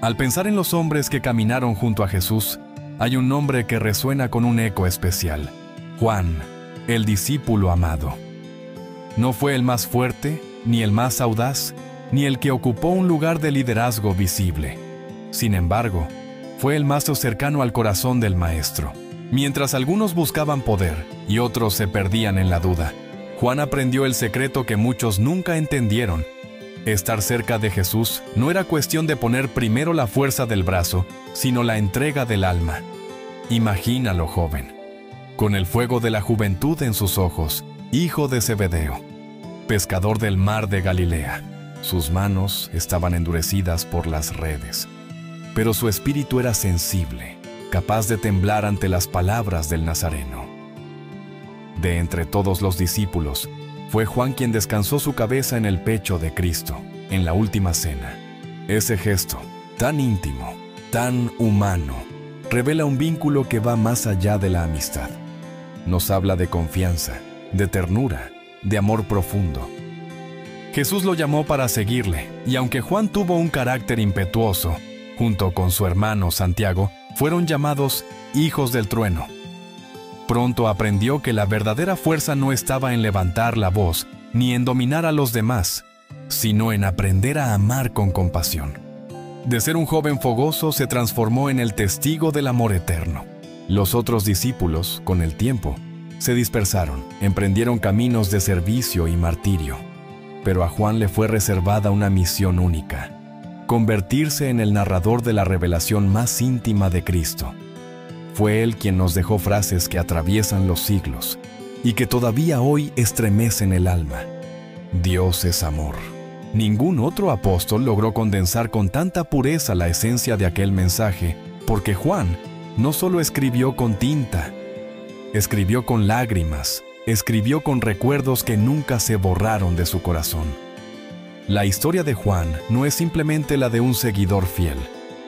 Al pensar en los hombres que caminaron junto a Jesús, hay un nombre que resuena con un eco especial: Juan, el discípulo amado. No fue el más fuerte, ni el más audaz, ni el que ocupó un lugar de liderazgo visible. Sin embargo, fue el más cercano al corazón del Maestro. Mientras algunos buscaban poder y otros se perdían en la duda, Juan aprendió el secreto que muchos nunca entendieron. Estar cerca de Jesús no era cuestión de poner primero la fuerza del brazo, sino la entrega del alma. Imagínalo, joven, con el fuego de la juventud en sus ojos, hijo de Zebedeo, pescador del mar de Galilea. Sus manos estaban endurecidas por las redes, pero su espíritu era sensible, capaz de temblar ante las palabras del Nazareno. De entre todos los discípulos, fue Juan quien descansó su cabeza en el pecho de Cristo, en la última cena. Ese gesto, tan íntimo, tan humano, revela un vínculo que va más allá de la amistad. Nos habla de confianza, de ternura, de amor profundo. Jesús lo llamó para seguirle, y aunque Juan tuvo un carácter impetuoso, junto con su hermano Santiago, fueron llamados hijos del trueno. Pronto aprendió que la verdadera fuerza no estaba en levantar la voz, ni en dominar a los demás, sino en aprender a amar con compasión. De ser un joven fogoso se transformó en el testigo del amor eterno. Los otros discípulos, con el tiempo, se dispersaron, emprendieron caminos de servicio y martirio. Pero a Juan le fue reservada una misión única: convertirse en el narrador de la revelación más íntima de Cristo. Fue él quien nos dejó frases que atraviesan los siglos y que todavía hoy estremecen el alma. Dios es amor. Ningún otro apóstol logró condensar con tanta pureza la esencia de aquel mensaje, porque Juan no solo escribió con tinta, escribió con lágrimas, escribió con recuerdos que nunca se borraron de su corazón. La historia de Juan no es simplemente la de un seguidor fiel,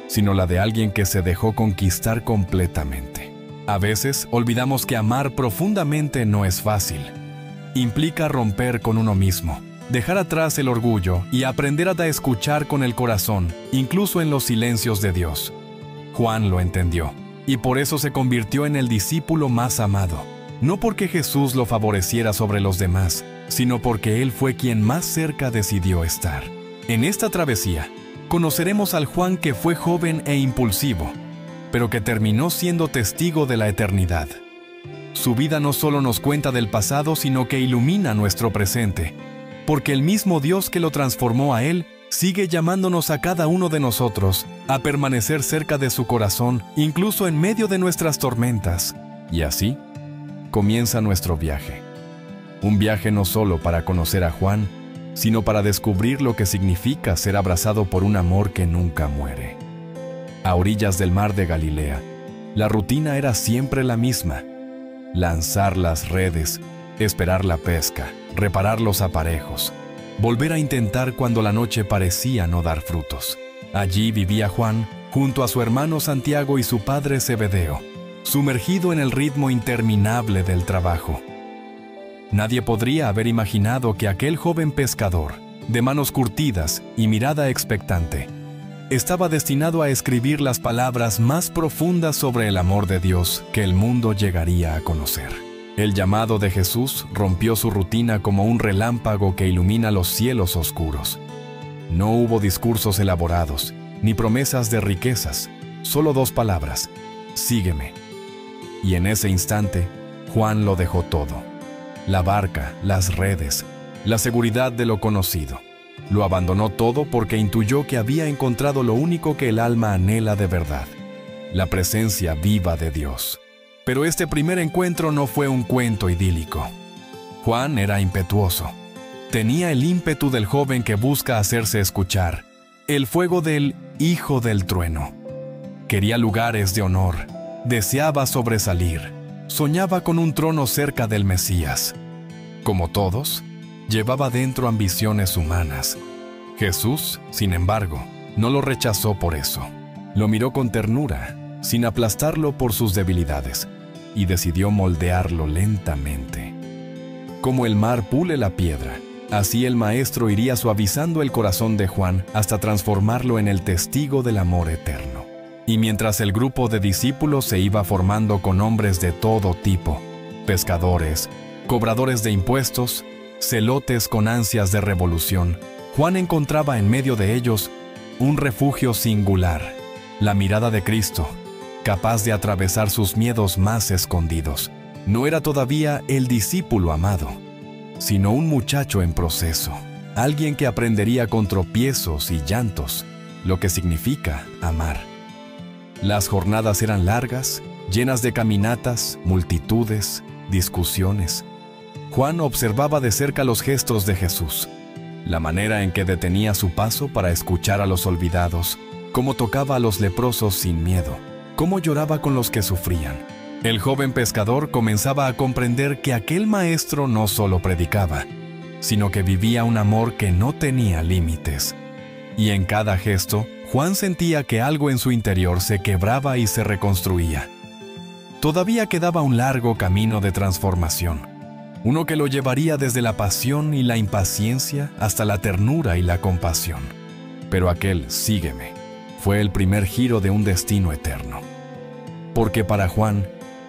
sino la de alguien que se dejó conquistar completamente. A veces olvidamos que amar profundamente no es fácil. Implica romper con uno mismo, dejar atrás el orgullo y aprender a escuchar con el corazón, incluso en los silencios de Dios. Juan lo entendió, y por eso se convirtió en el discípulo más amado, no porque Jesús lo favoreciera sobre los demás, sino porque él fue quien más cerca decidió estar. En esta travesía, conoceremos al Juan que fue joven e impulsivo, pero que terminó siendo testigo de la eternidad. Su vida no solo nos cuenta del pasado, sino que ilumina nuestro presente, porque el mismo Dios que lo transformó a él sigue llamándonos a cada uno de nosotros a permanecer cerca de su corazón, incluso en medio de nuestras tormentas. Y así comienza nuestro viaje. Un viaje no solo para conocer a Juan, sino para descubrir lo que significa ser abrazado por un amor que nunca muere. A orillas del mar de Galilea, la rutina era siempre la misma: lanzar las redes, esperar la pesca, reparar los aparejos, volver a intentar cuando la noche parecía no dar frutos. Allí vivía Juan, junto a su hermano Santiago y su padre Zebedeo, sumergido en el ritmo interminable del trabajo. Nadie podría haber imaginado que aquel joven pescador, de manos curtidas y mirada expectante, estaba destinado a escribir las palabras más profundas sobre el amor de Dios que el mundo llegaría a conocer. El llamado de Jesús rompió su rutina como un relámpago que ilumina los cielos oscuros. No hubo discursos elaborados, ni promesas de riquezas, solo dos palabras: sígueme. Y en ese instante, Juan lo dejó todo: la barca, las redes, la seguridad de lo conocido. Lo abandonó todo porque intuyó que había encontrado lo único que el alma anhela de verdad: la presencia viva de Dios. Pero este primer encuentro no fue un cuento idílico. Juan era impetuoso. Tenía el ímpetu del joven que busca hacerse escuchar, el fuego del hijo del trueno. Quería lugares de honor, deseaba sobresalir, soñaba con un trono cerca del Mesías. Como todos, llevaba dentro ambiciones humanas. Jesús, sin embargo, no lo rechazó por eso. Lo miró con ternura, sin aplastarlo por sus debilidades, y decidió moldearlo lentamente. Como el mar pule la piedra, Así el Maestro iría suavizando el corazón de Juan hasta transformarlo en el testigo del amor eterno. Y mientras el grupo de discípulos se iba formando con hombres de todo tipo, pescadores, cobradores de impuestos, celotes con ansias de revolución, Juan encontraba en medio de ellos un refugio singular, la mirada de Cristo, capaz de atravesar sus miedos más escondidos. No era todavía el discípulo amado, sino un muchacho en proceso, alguien que aprendería con tropiezos y llantos lo que significa amar. Las jornadas eran largas, llenas de caminatas, multitudes, discusiones. Juan observaba de cerca los gestos de Jesús, la manera en que detenía su paso para escuchar a los olvidados, cómo tocaba a los leprosos sin miedo, cómo lloraba con los que sufrían. El joven pescador comenzaba a comprender que aquel maestro no solo predicaba, sino que vivía un amor que no tenía límites. Y en cada gesto, Juan sentía que algo en su interior se quebraba y se reconstruía. Todavía quedaba un largo camino de transformación, uno que lo llevaría desde la pasión y la impaciencia hasta la ternura y la compasión. Pero aquel "sígueme" fue el primer giro de un destino eterno. Porque para Juan,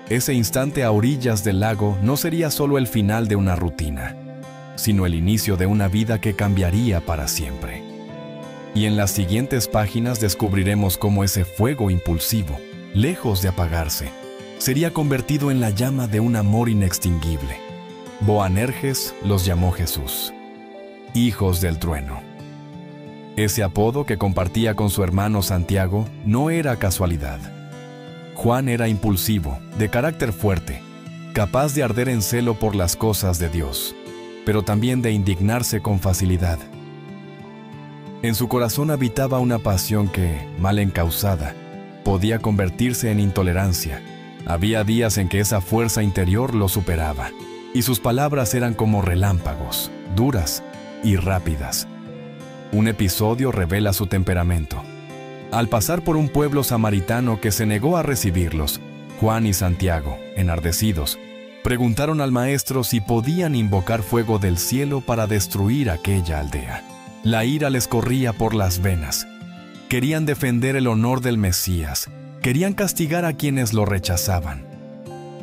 ese instante a orillas del lago no sería solo el final de una rutina, sino el inicio de una vida que cambiaría para siempre. Y en las siguientes páginas descubriremos cómo ese fuego impulsivo, lejos de apagarse, sería convertido en la llama de un amor inextinguible. Boanerges los llamó Jesús, hijos del trueno. Ese apodo que compartía con su hermano Santiago no era casualidad. Juan era impulsivo, de carácter fuerte, capaz de arder en celo por las cosas de Dios, pero también de indignarse con facilidad. En su corazón habitaba una pasión que, mal encauzada, podía convertirse en intolerancia. Había días en que esa fuerza interior lo superaba, y sus palabras eran como relámpagos, duras y rápidas. Un episodio revela su temperamento. Al pasar por un pueblo samaritano que se negó a recibirlos, Juan y Santiago, enardecidos, preguntaron al maestro si podían invocar fuego del cielo para destruir aquella aldea. La ira les corría por las venas. Querían defender el honor del Mesías, querían castigar a quienes lo rechazaban.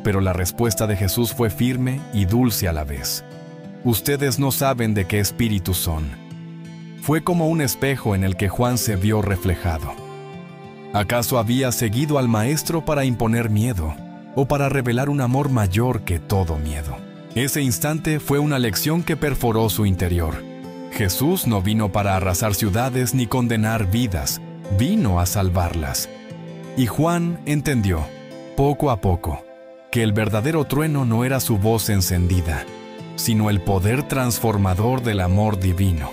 Pero la respuesta de Jesús fue firme y dulce a la vez. Ustedes no saben de qué espíritu son. Fue como un espejo en el que Juan se vio reflejado. ¿Acaso había seguido al Maestro para imponer miedo o para revelar un amor mayor que todo miedo? Ese instante fue una lección que perforó su interior. Jesús no vino para arrasar ciudades ni condenar vidas, vino a salvarlas. Y Juan entendió, poco a poco, que el verdadero trueno no era su voz encendida, sino el poder transformador del amor divino.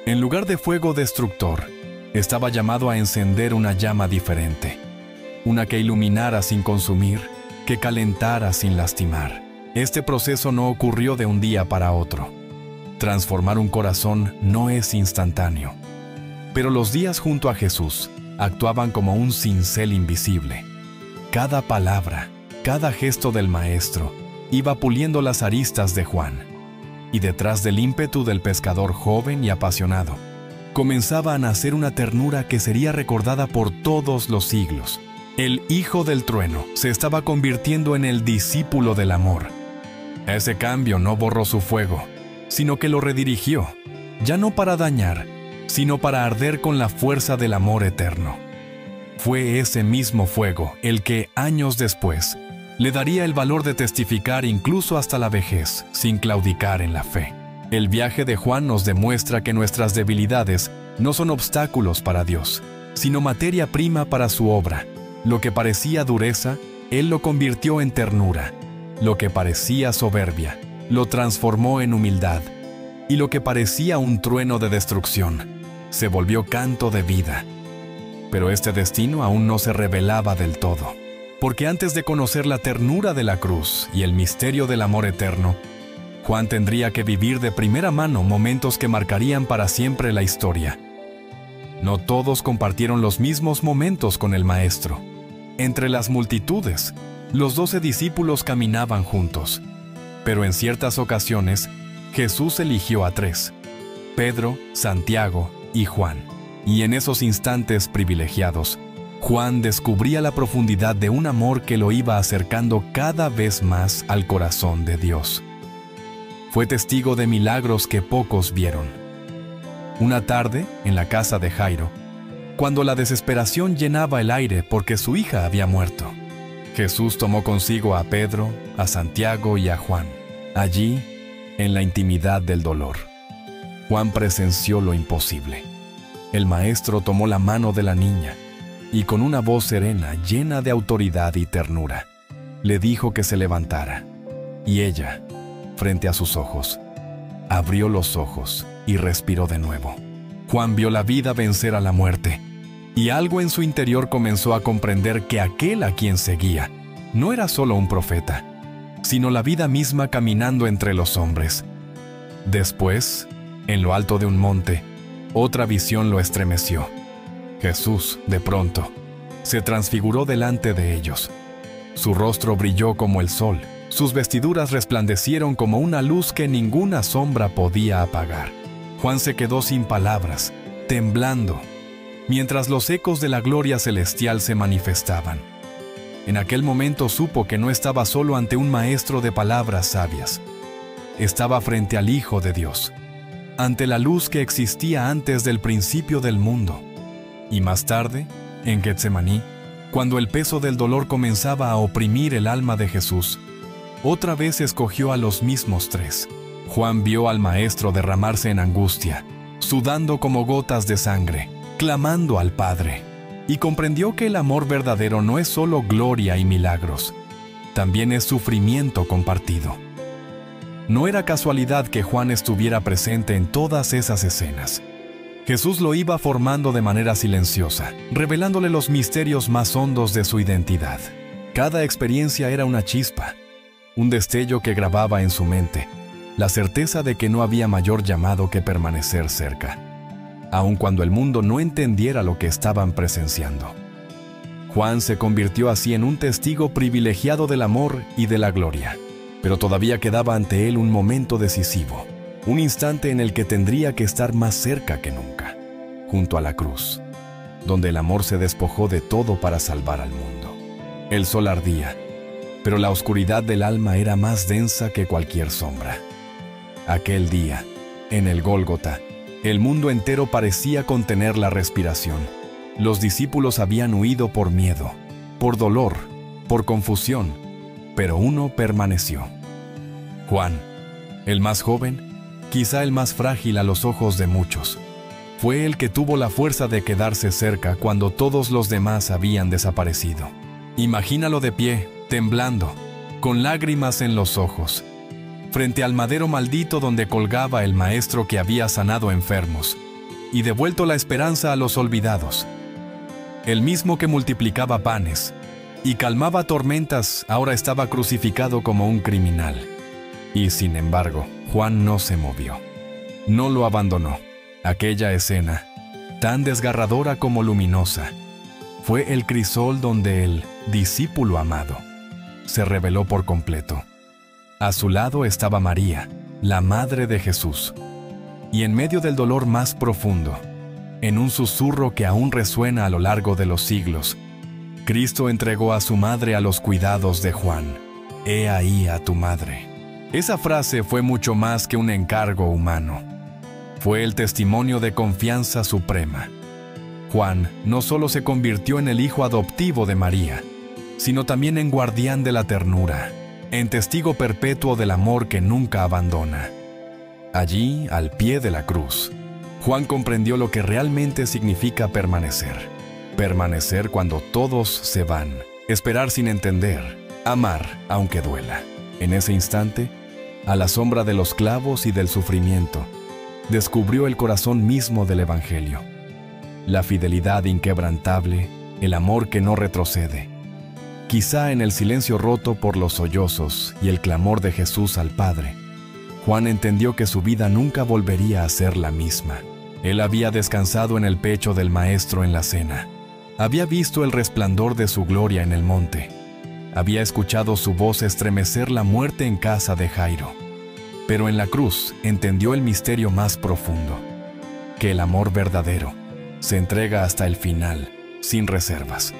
En lugar de fuego destructor, estaba llamado a encender una llama diferente, una que iluminara sin consumir, que calentara sin lastimar. Este proceso no ocurrió de un día para otro. Transformar un corazón no es instantáneo, pero los días junto a Jesús actuaban como un cincel invisible. Cada palabra, cada gesto del Maestro iba puliendo las aristas de Juan, y detrás del ímpetu del pescador joven y apasionado, comenzaba a nacer una ternura que sería recordada por todos los siglos. El Hijo del Trueno se estaba convirtiendo en el discípulo del amor. Ese cambio no borró su fuego, sino que lo redirigió, ya no para dañar, sino para arder con la fuerza del amor eterno. Fue ese mismo fuego el que, años después, le daría el valor de testificar incluso hasta la vejez, sin claudicar en la fe. El viaje de Juan nos demuestra que nuestras debilidades no son obstáculos para Dios, sino materia prima para su obra. Lo que parecía dureza, Él lo convirtió en ternura. Lo que parecía soberbia, lo transformó en humildad. Y lo que parecía un trueno de destrucción, se volvió canto de vida. Pero este destino aún no se revelaba del todo, porque antes de conocer la ternura de la cruz y el misterio del amor eterno, Juan tendría que vivir de primera mano momentos que marcarían para siempre la historia. No todos compartieron los mismos momentos con el Maestro. Entre las multitudes, los 12 discípulos caminaban juntos, pero en ciertas ocasiones, Jesús eligió a 3, Pedro, Santiago y Juan. Y en esos instantes privilegiados, Juan descubría la profundidad de un amor que lo iba acercando cada vez más al corazón de Dios. Fue testigo de milagros que pocos vieron. Una tarde, en la casa de Jairo, cuando la desesperación llenaba el aire porque su hija había muerto, Jesús tomó consigo a Pedro, a Santiago y a Juan. Allí, en la intimidad del dolor, Juan presenció lo imposible. El maestro tomó la mano de la niña y con una voz serena, llena de autoridad y ternura, le dijo que se levantara. Y ella, frente a sus ojos, abrió los ojos y respiró de nuevo. Juan vio la vida vencer a la muerte, y algo en su interior comenzó a comprender que aquel a quien seguía no era solo un profeta, sino la vida misma caminando entre los hombres. Después, en lo alto de un monte, otra visión lo estremeció. Jesús, de pronto, se transfiguró delante de ellos. Su rostro brilló como el sol, sus vestiduras resplandecieron como una luz que ninguna sombra podía apagar. Juan se quedó sin palabras, temblando, mientras los ecos de la gloria celestial se manifestaban. En aquel momento supo que no estaba solo ante un maestro de palabras sabias. Estaba frente al Hijo de Dios, ante la luz que existía antes del principio del mundo. Y más tarde, en Getsemaní, cuando el peso del dolor comenzaba a oprimir el alma de Jesús, otra vez escogió a los mismos 3. Juan vio al Maestro derramarse en angustia, sudando como gotas de sangre, clamando al Padre, y comprendió que el amor verdadero no es solo gloria y milagros, también es sufrimiento compartido. No era casualidad que Juan estuviera presente en todas esas escenas. Jesús lo iba formando de manera silenciosa, revelándole los misterios más hondos de su identidad. Cada experiencia era una chispa, un destello que grababa en su mente la certeza de que no había mayor llamado que permanecer cerca, aun cuando el mundo no entendiera lo que estaban presenciando. Juan se convirtió así en un testigo privilegiado del amor y de la gloria, pero todavía quedaba ante él un momento decisivo, un instante en el que tendría que estar más cerca que nunca, junto a la cruz, donde el amor se despojó de todo para salvar al mundo. El sol ardía, pero la oscuridad del alma era más densa que cualquier sombra. Aquel día, en el Gólgota, el mundo entero parecía contener la respiración. Los discípulos habían huido por miedo, por dolor, por confusión, pero uno permaneció. Juan, el más joven, quizá el más frágil a los ojos de muchos, fue el que tuvo la fuerza de quedarse cerca cuando todos los demás habían desaparecido. Imagínalo de pie, temblando, con lágrimas en los ojos, frente al madero maldito donde colgaba el maestro que había sanado enfermos y devuelto la esperanza a los olvidados. El mismo que multiplicaba panes y calmaba tormentas ahora estaba crucificado como un criminal. Y sin embargo, Juan no se movió. No lo abandonó. Aquella escena, tan desgarradora como luminosa, fue el crisol donde el discípulo amado se reveló por completo. A su lado estaba María, la madre de Jesús, y en medio del dolor más profundo, en un susurro que aún resuena a lo largo de los siglos, Cristo entregó a su madre a los cuidados de Juan. «He ahí a tu madre». Esa frase fue mucho más que un encargo humano. Fue el testimonio de confianza suprema. Juan no solo se convirtió en el hijo adoptivo de María, sino también en guardián de la ternura, en testigo perpetuo del amor que nunca abandona. Allí, al pie de la cruz, Juan comprendió lo que realmente significa permanecer. Permanecer cuando todos se van, esperar sin entender, amar aunque duela. En ese instante, a la sombra de los clavos y del sufrimiento, descubrió el corazón mismo del Evangelio. La fidelidad inquebrantable, el amor que no retrocede. Quizá en el silencio roto por los sollozos y el clamor de Jesús al Padre, Juan entendió que su vida nunca volvería a ser la misma. Él había descansado en el pecho del Maestro en la cena. Había visto el resplandor de su gloria en el monte. Había escuchado su voz estremecer la muerte en casa de Jairo. Pero en la cruz entendió el misterio más profundo, que el amor verdadero se entrega hasta el final, sin reservas.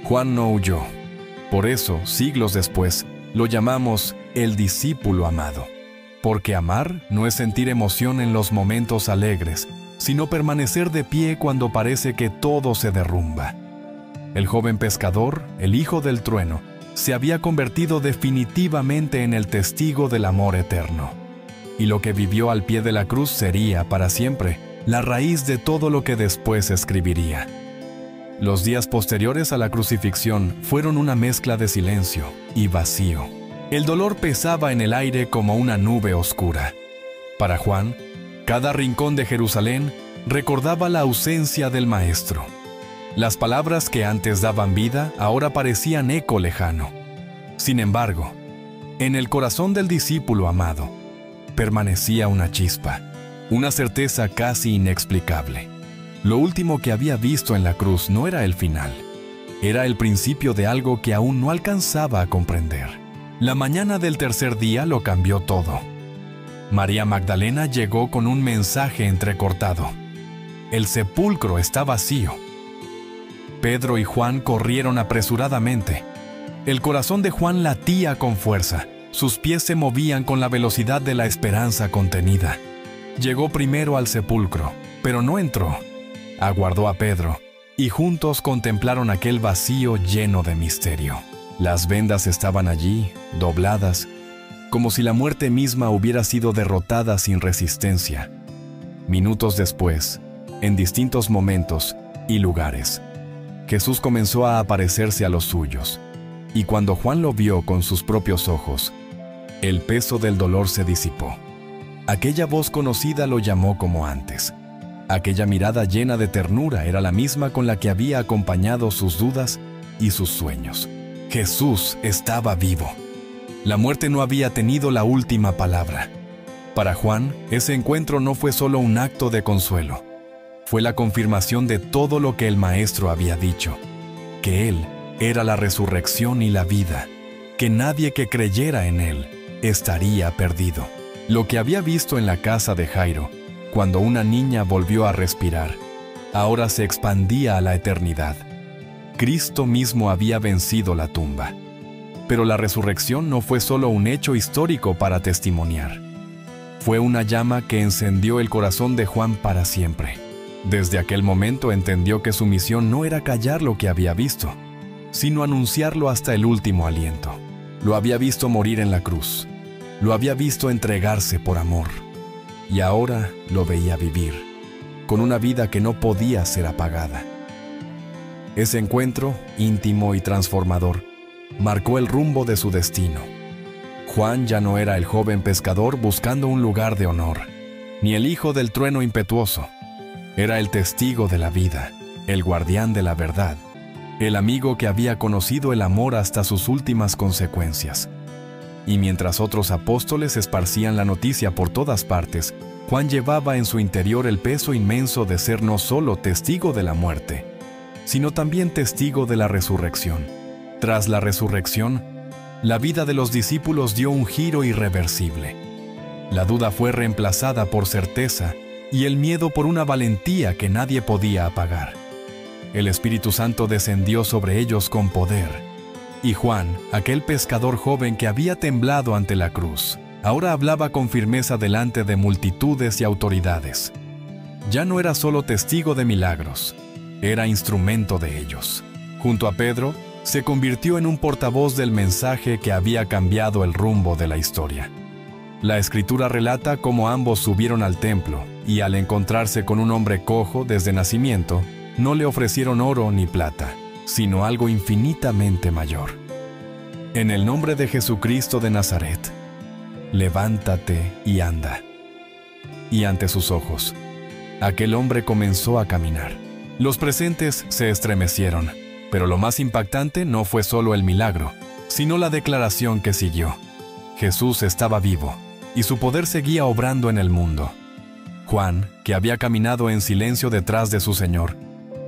Juan no huyó. Por eso, siglos después, lo llamamos el discípulo amado. Porque amar no es sentir emoción en los momentos alegres, sino permanecer de pie cuando parece que todo se derrumba. El joven pescador, el hijo del trueno, se había convertido definitivamente en el testigo del amor eterno. Y lo que vivió al pie de la cruz sería, para siempre, la raíz de todo lo que después escribiría. Los días posteriores a la crucifixión fueron una mezcla de silencio y vacío. El dolor pesaba en el aire como una nube oscura. Para Juan, cada rincón de Jerusalén recordaba la ausencia del Maestro. Las palabras que antes daban vida ahora parecían eco lejano. Sin embargo, en el corazón del discípulo amado permanecía una chispa, una certeza casi inexplicable. Lo último que había visto en la cruz no era el final, era el principio de algo que aún no alcanzaba a comprender. La mañana del tercer día lo cambió todo. María Magdalena llegó con un mensaje entrecortado. El sepulcro está vacío. Pedro y Juan corrieron apresuradamente. El corazón de Juan latía con fuerza. Sus pies se movían con la velocidad de la esperanza contenida. Llegó primero al sepulcro, pero no entró. Aguardó a Pedro, y juntos contemplaron aquel vacío lleno de misterio. Las vendas estaban allí, dobladas, como si la muerte misma hubiera sido derrotada sin resistencia. Minutos después, en distintos momentos y lugares, Jesús comenzó a aparecerse a los suyos, y cuando Juan lo vio con sus propios ojos, el peso del dolor se disipó. Aquella voz conocida lo llamó como antes. Aquella mirada llena de ternura era la misma con la que había acompañado sus dudas y sus sueños. Jesús estaba vivo. La muerte no había tenido la última palabra. Para Juan, ese encuentro no fue solo un acto de consuelo. Fue la confirmación de todo lo que el Maestro había dicho, que Él era la resurrección y la vida, que nadie que creyera en Él estaría perdido. Lo que había visto en la casa de Jairo, cuando una niña volvió a respirar, ahora se expandía a la eternidad. Cristo mismo había vencido la tumba. Pero la resurrección no fue solo un hecho histórico para testimoniar. Fue una llama que encendió el corazón de Juan para siempre. Desde aquel momento entendió que su misión no era callar lo que había visto, sino anunciarlo hasta el último aliento. Lo había visto morir en la cruz. Lo había visto entregarse por amor. Y ahora lo veía vivir, con una vida que no podía ser apagada. Ese encuentro, íntimo y transformador, marcó el rumbo de su destino. Juan ya no era el joven pescador buscando un lugar de honor, ni el hijo del trueno impetuoso. Era el testigo de la vida, el guardián de la verdad, el amigo que había conocido el amor hasta sus últimas consecuencias. Y mientras otros apóstoles esparcían la noticia por todas partes, Juan llevaba en su interior el peso inmenso de ser no solo testigo de la muerte, sino también testigo de la resurrección. Tras la resurrección, la vida de los discípulos dio un giro irreversible. La duda fue reemplazada por certeza y el miedo por una valentía que nadie podía apagar. El Espíritu Santo descendió sobre ellos con poder. Y Juan, aquel pescador joven que había temblado ante la cruz, ahora hablaba con firmeza delante de multitudes y autoridades. Ya no era solo testigo de milagros, era instrumento de ellos. Junto a Pedro, se convirtió en un portavoz del mensaje que había cambiado el rumbo de la historia. La Escritura relata cómo ambos subieron al templo y al encontrarse con un hombre cojo desde nacimiento, no le ofrecieron oro ni plata, sino algo infinitamente mayor. En el nombre de Jesucristo de Nazaret, levántate y anda. Y ante sus ojos, aquel hombre comenzó a caminar. Los presentes se estremecieron, pero lo más impactante no fue solo el milagro, sino la declaración que siguió. Jesús estaba vivo, y su poder seguía obrando en el mundo. Juan, que había caminado en silencio detrás de su Señor,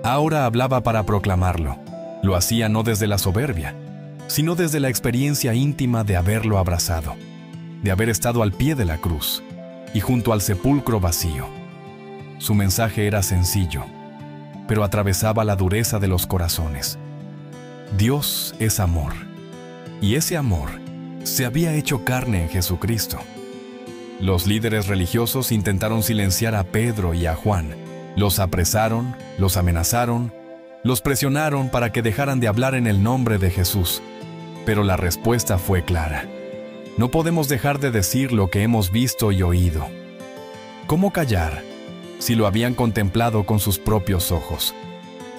ahora hablaba para proclamarlo. Lo hacía no desde la soberbia, sino desde la experiencia íntima de haberlo abrazado. de haber estado al pie de la cruz y junto al sepulcro vacío. Su mensaje era sencillo, pero atravesaba la dureza de los corazones. Dios es amor, y ese amor se había hecho carne en Jesucristo. Los líderes religiosos intentaron silenciar a Pedro y a Juan. Los apresaron, los amenazaron, los presionaron para que dejaran de hablar en el nombre de Jesús. Pero la respuesta fue clara. No podemos dejar de decir lo que hemos visto y oído. ¿Cómo callar si lo habían contemplado con sus propios ojos?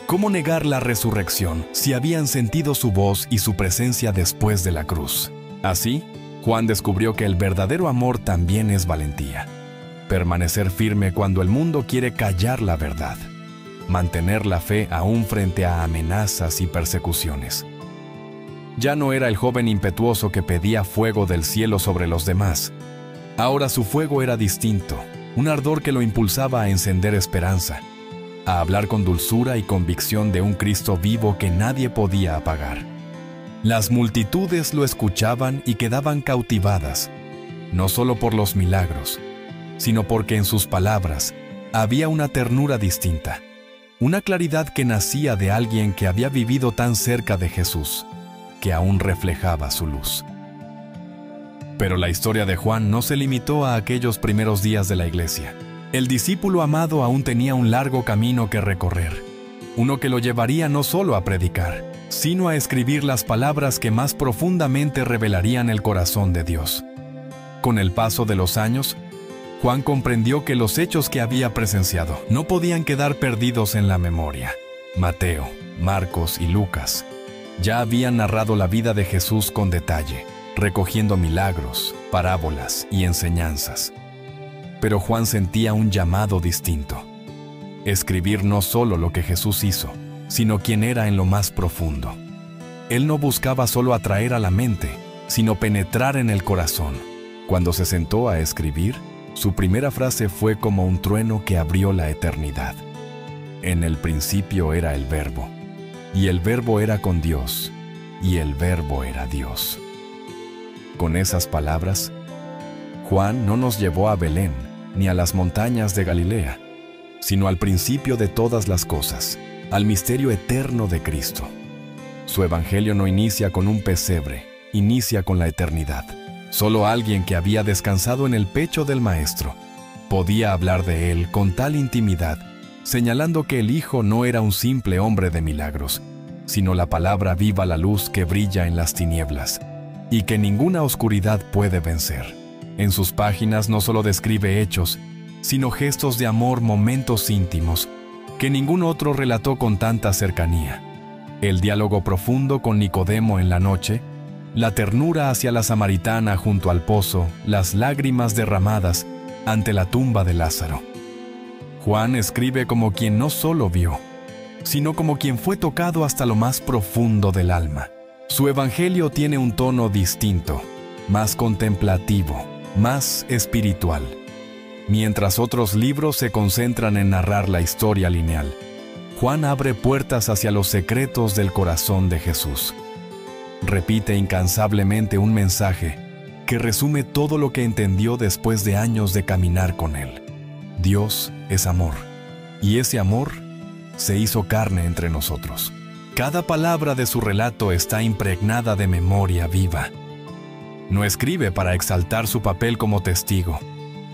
¿Cómo negar la resurrección si habían sentido su voz y su presencia después de la cruz? Así, Juan descubrió que el verdadero amor también es valentía. Permanecer firme cuando el mundo quiere callar la verdad. Mantener la fe aún frente a amenazas y persecuciones. Ya no era el joven impetuoso que pedía fuego del cielo sobre los demás. Ahora su fuego era distinto, un ardor que lo impulsaba a encender esperanza, a hablar con dulzura y convicción de un Cristo vivo que nadie podía apagar. Las multitudes lo escuchaban y quedaban cautivadas, no solo por los milagros, sino porque en sus palabras había una ternura distinta, una claridad que nacía de alguien que había vivido tan cerca de Jesús, que aún reflejaba su luz. Pero la historia de Juan no se limitó a aquellos primeros días de la iglesia. El discípulo amado aún tenía un largo camino que recorrer, uno que lo llevaría no solo a predicar, sino a escribir las palabras que más profundamente revelarían el corazón de Dios. Con el paso de los años, Juan comprendió que los hechos que había presenciado no podían quedar perdidos en la memoria. Mateo, Marcos y Lucas ya habían narrado la vida de Jesús con detalle, recogiendo milagros, parábolas y enseñanzas. Pero Juan sentía un llamado distinto: escribir no solo lo que Jesús hizo, sino quién era en lo más profundo. Él no buscaba solo atraer a la mente, sino penetrar en el corazón. Cuando se sentó a escribir, su primera frase fue como un trueno que abrió la eternidad. En el principio era el Verbo, y el Verbo era con Dios, y el Verbo era Dios. Con esas palabras, Juan no nos llevó a Belén, ni a las montañas de Galilea, sino al principio de todas las cosas, al misterio eterno de Cristo. Su evangelio no inicia con un pesebre, inicia con la eternidad. Solo alguien que había descansado en el pecho del Maestro podía hablar de él con tal intimidad, señalando que el Hijo no era un simple hombre de milagros, sino la palabra viva, la luz que brilla en las tinieblas, y que ninguna oscuridad puede vencer. En sus páginas no solo describe hechos, sino gestos de amor, momentos íntimos, que ningún otro relató con tanta cercanía. El diálogo profundo con Nicodemo en la noche, la ternura hacia la samaritana junto al pozo, las lágrimas derramadas ante la tumba de Lázaro. Juan escribe como quien no solo vio, sino como quien fue tocado hasta lo más profundo del alma. Su evangelio tiene un tono distinto, más contemplativo, más espiritual. Mientras otros libros se concentran en narrar la historia lineal, Juan abre puertas hacia los secretos del corazón de Jesús. Repite incansablemente un mensaje que resume todo lo que entendió después de años de caminar con él. Dios es amor, y ese amor se hizo carne entre nosotros. Cada palabra de su relato está impregnada de memoria viva. No escribe para exaltar su papel como testigo,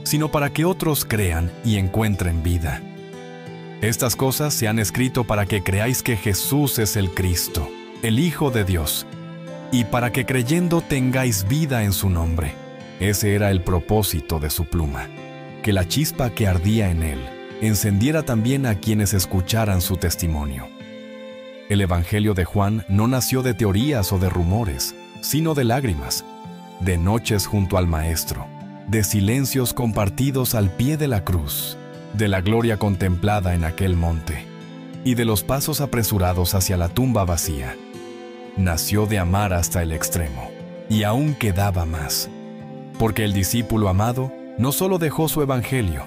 sino para que otros crean y encuentren vida. Estas cosas se han escrito para que creáis que Jesús es el Cristo, el Hijo de Dios, y para que creyendo tengáis vida en su nombre. Ese era el propósito de su pluma, que la chispa que ardía en él encendiera también a quienes escucharan su testimonio. El Evangelio de Juan no nació de teorías o de rumores, sino de lágrimas, de noches junto al Maestro, de silencios compartidos al pie de la cruz, de la gloria contemplada en aquel monte, y de los pasos apresurados hacia la tumba vacía. Nació de amar hasta el extremo, y aún quedaba más, porque el discípulo amado no solo dejó su evangelio,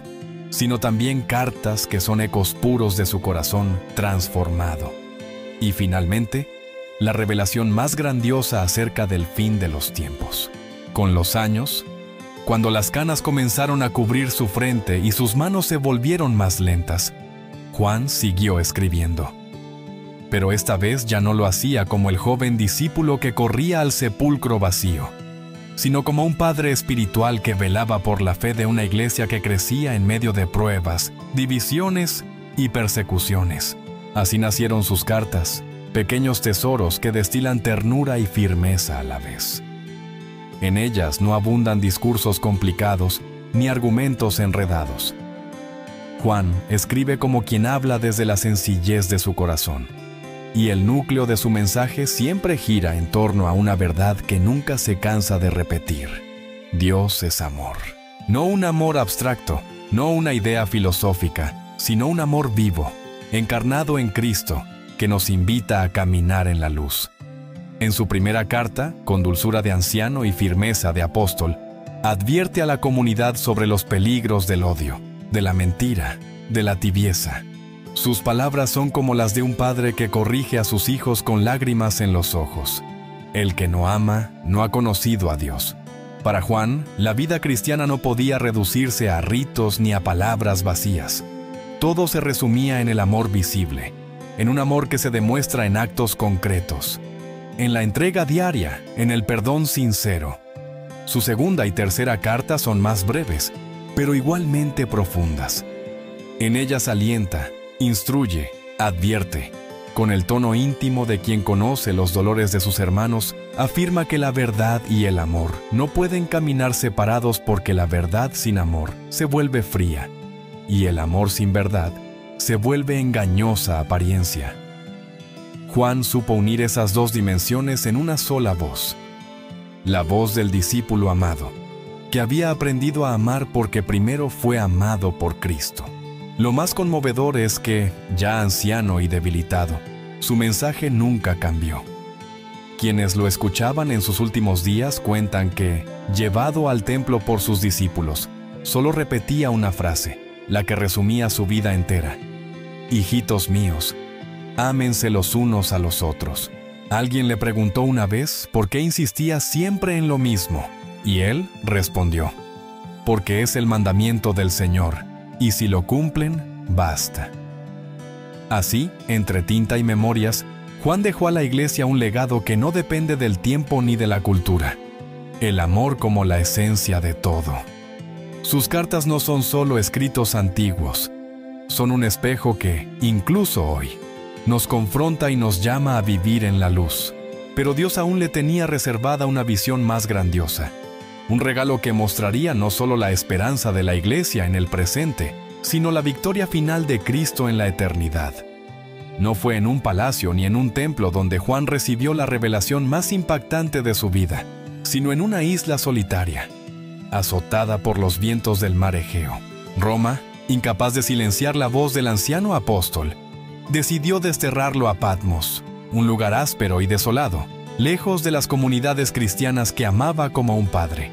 sino también cartas que son ecos puros de su corazón transformado. Y finalmente, la revelación más grandiosa acerca del fin de los tiempos. Con los años, cuando las canas comenzaron a cubrir su frente y sus manos se volvieron más lentas, Juan siguió escribiendo. Pero esta vez ya no lo hacía como el joven discípulo que corría al sepulcro vacío, sino como un padre espiritual que velaba por la fe de una iglesia que crecía en medio de pruebas, divisiones y persecuciones. Así nacieron sus cartas, pequeños tesoros que destilan ternura y firmeza a la vez. En ellas no abundan discursos complicados ni argumentos enredados. Juan escribe como quien habla desde la sencillez de su corazón, y el núcleo de su mensaje siempre gira en torno a una verdad que nunca se cansa de repetir. Dios es amor. No un amor abstracto, no una idea filosófica, sino un amor vivo, encarnado en Cristo, que nos invita a caminar en la luz. En su primera carta, con dulzura de anciano y firmeza de apóstol, advierte a la comunidad sobre los peligros del odio, de la mentira, de la tibieza. Sus palabras son como las de un padre que corrige a sus hijos con lágrimas en los ojos. El que no ama, no ha conocido a Dios. Para Juan, la vida cristiana no podía reducirse a ritos ni a palabras vacías. Todo se resumía en el amor visible, en un amor que se demuestra en actos concretos, en la entrega diaria, en el perdón sincero. Su segunda y tercera carta son más breves, pero igualmente profundas. En ellas alienta, instruye, advierte. Con el tono íntimo de quien conoce los dolores de sus hermanos, afirma que la verdad y el amor no pueden caminar separados porque la verdad sin amor se vuelve fría y el amor sin verdad se vuelve engañosa apariencia. Juan supo unir esas dos dimensiones en una sola voz, la voz del discípulo amado, que había aprendido a amar porque primero fue amado por Cristo. Lo más conmovedor es que, ya anciano y debilitado, su mensaje nunca cambió. Quienes lo escuchaban en sus últimos días cuentan que, llevado al templo por sus discípulos, solo repetía una frase, la que resumía su vida entera: «Hijitos míos, ámense los unos a los otros». Alguien le preguntó una vez por qué insistía siempre en lo mismo, y él respondió: «Porque es el mandamiento del Señor, y si lo cumplen, basta». Así, entre tinta y memorias, Juan dejó a la iglesia un legado que no depende del tiempo ni de la cultura: el amor como la esencia de todo. Sus cartas no son solo escritos antiguos, son un espejo que, incluso hoy, nos confronta y nos llama a vivir en la luz. Pero Dios aún le tenía reservada una visión más grandiosa, un regalo que mostraría no solo la esperanza de la iglesia en el presente, sino la victoria final de Cristo en la eternidad. No fue en un palacio ni en un templo donde Juan recibió la revelación más impactante de su vida, sino en una isla solitaria, azotada por los vientos del mar Egeo. Roma, incapaz de silenciar la voz del anciano apóstol, decidió desterrarlo a Patmos, un lugar áspero y desolado, lejos de las comunidades cristianas que amaba como un padre.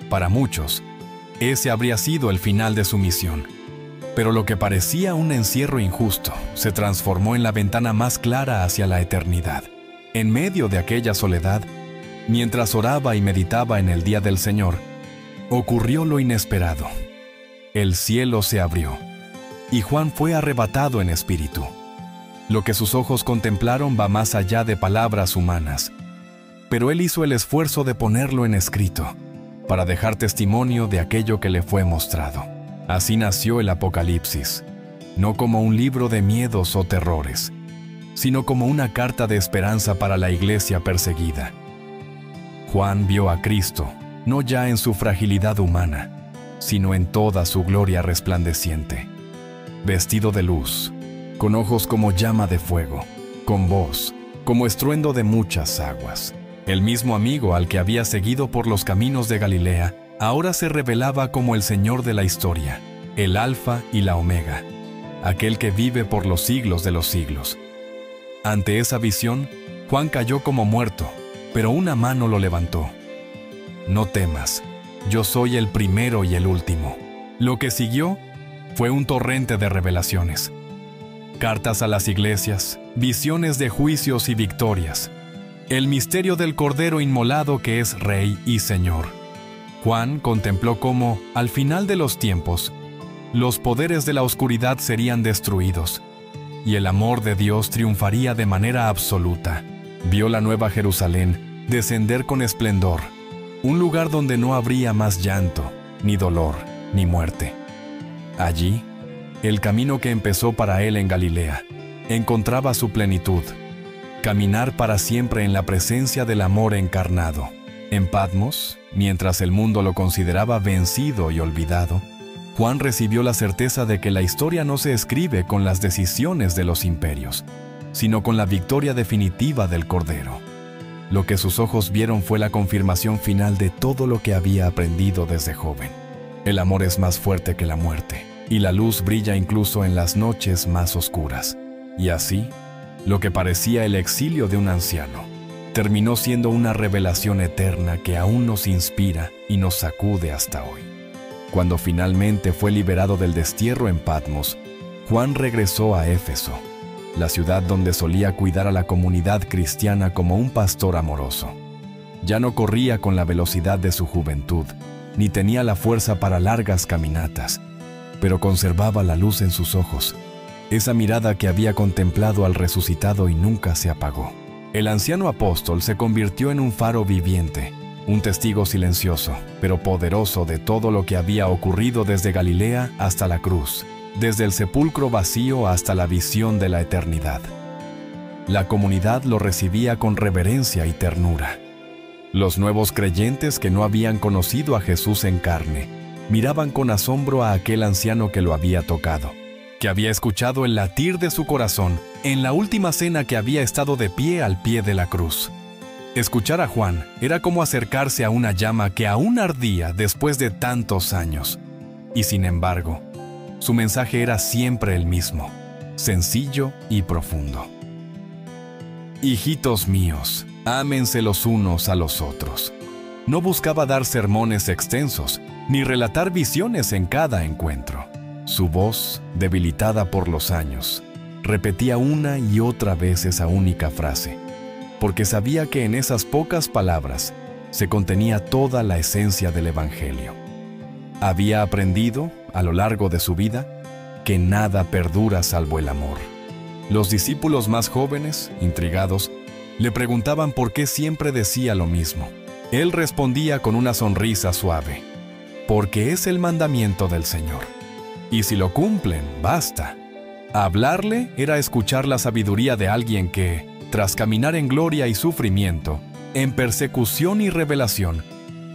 Para muchos, ese habría sido el final de su misión. Pero lo que parecía un encierro injusto se transformó en la ventana más clara hacia la eternidad. En medio de aquella soledad, mientras oraba y meditaba en el día del Señor, ocurrió lo inesperado. El cielo se abrió, y Juan fue arrebatado en espíritu. Lo que sus ojos contemplaron va más allá de palabras humanas, pero él hizo el esfuerzo de ponerlo en escrito, para dejar testimonio de aquello que le fue mostrado. Así nació el Apocalipsis, no como un libro de miedos o terrores, sino como una carta de esperanza para la iglesia perseguida. Juan vio a Cristo, no ya en su fragilidad humana, sino en toda su gloria resplandeciente, vestido de luz, con ojos como llama de fuego, con voz como estruendo de muchas aguas. El mismo amigo al que había seguido por los caminos de Galilea, ahora se revelaba como el Señor de la historia, el Alfa y la Omega, aquel que vive por los siglos de los siglos. Ante esa visión, Juan cayó como muerto, pero una mano lo levantó. «No temas, yo soy el primero y el último». Lo que siguió fue un torrente de revelaciones. Cartas a las iglesias, visiones de juicios y victorias, el misterio del Cordero inmolado que es Rey y Señor. Juan contempló cómo, al final de los tiempos, los poderes de la oscuridad serían destruidos y el amor de Dios triunfaría de manera absoluta. Vio la Nueva Jerusalén descender con esplendor, un lugar donde no habría más llanto, ni dolor, ni muerte. Allí, el camino que empezó para él en Galilea encontraba su plenitud, caminar para siempre en la presencia del amor encarnado. En Patmos, mientras el mundo lo consideraba vencido y olvidado, Juan recibió la certeza de que la historia no se escribe con las decisiones de los imperios, sino con la victoria definitiva del Cordero. Lo que sus ojos vieron fue la confirmación final de todo lo que había aprendido desde joven. El amor es más fuerte que la muerte, y la luz brilla incluso en las noches más oscuras. Y así, lo que parecía el exilio de un anciano, terminó siendo una revelación eterna que aún nos inspira y nos sacude hasta hoy. Cuando finalmente fue liberado del destierro en Patmos, Juan regresó a Éfeso, la ciudad donde solía cuidar a la comunidad cristiana como un pastor amoroso. Ya no corría con la velocidad de su juventud, ni tenía la fuerza para largas caminatas, pero conservaba la luz en sus ojos, esa mirada que había contemplado al resucitado y nunca se apagó. El anciano apóstol se convirtió en un faro viviente, un testigo silencioso, pero poderoso de todo lo que había ocurrido desde Galilea hasta la cruz, desde el sepulcro vacío hasta la visión de la eternidad. La comunidad lo recibía con reverencia y ternura. Los nuevos creyentes que no habían conocido a Jesús en carne, miraban con asombro a aquel anciano que lo había tocado, que había escuchado el latir de su corazón en la última cena que había estado de pie al pie de la cruz. Escuchar a Juan era como acercarse a una llama que aún ardía después de tantos años. Y sin embargo, su mensaje era siempre el mismo, sencillo y profundo. Hijitos míos, ámense los unos a los otros. No buscaba dar sermones extensos, ni relatar visiones en cada encuentro. Su voz, debilitada por los años, repetía una y otra vez esa única frase, porque sabía que en esas pocas palabras se contenía toda la esencia del Evangelio. Había aprendido, a lo largo de su vida, que nada perdura salvo el amor. Los discípulos más jóvenes, intrigados, le preguntaban por qué siempre decía lo mismo. Él respondía con una sonrisa suave: porque es el mandamiento del Señor. Y si lo cumplen, basta. Hablarle era escuchar la sabiduría de alguien que, tras caminar en gloria y sufrimiento, en persecución y revelación,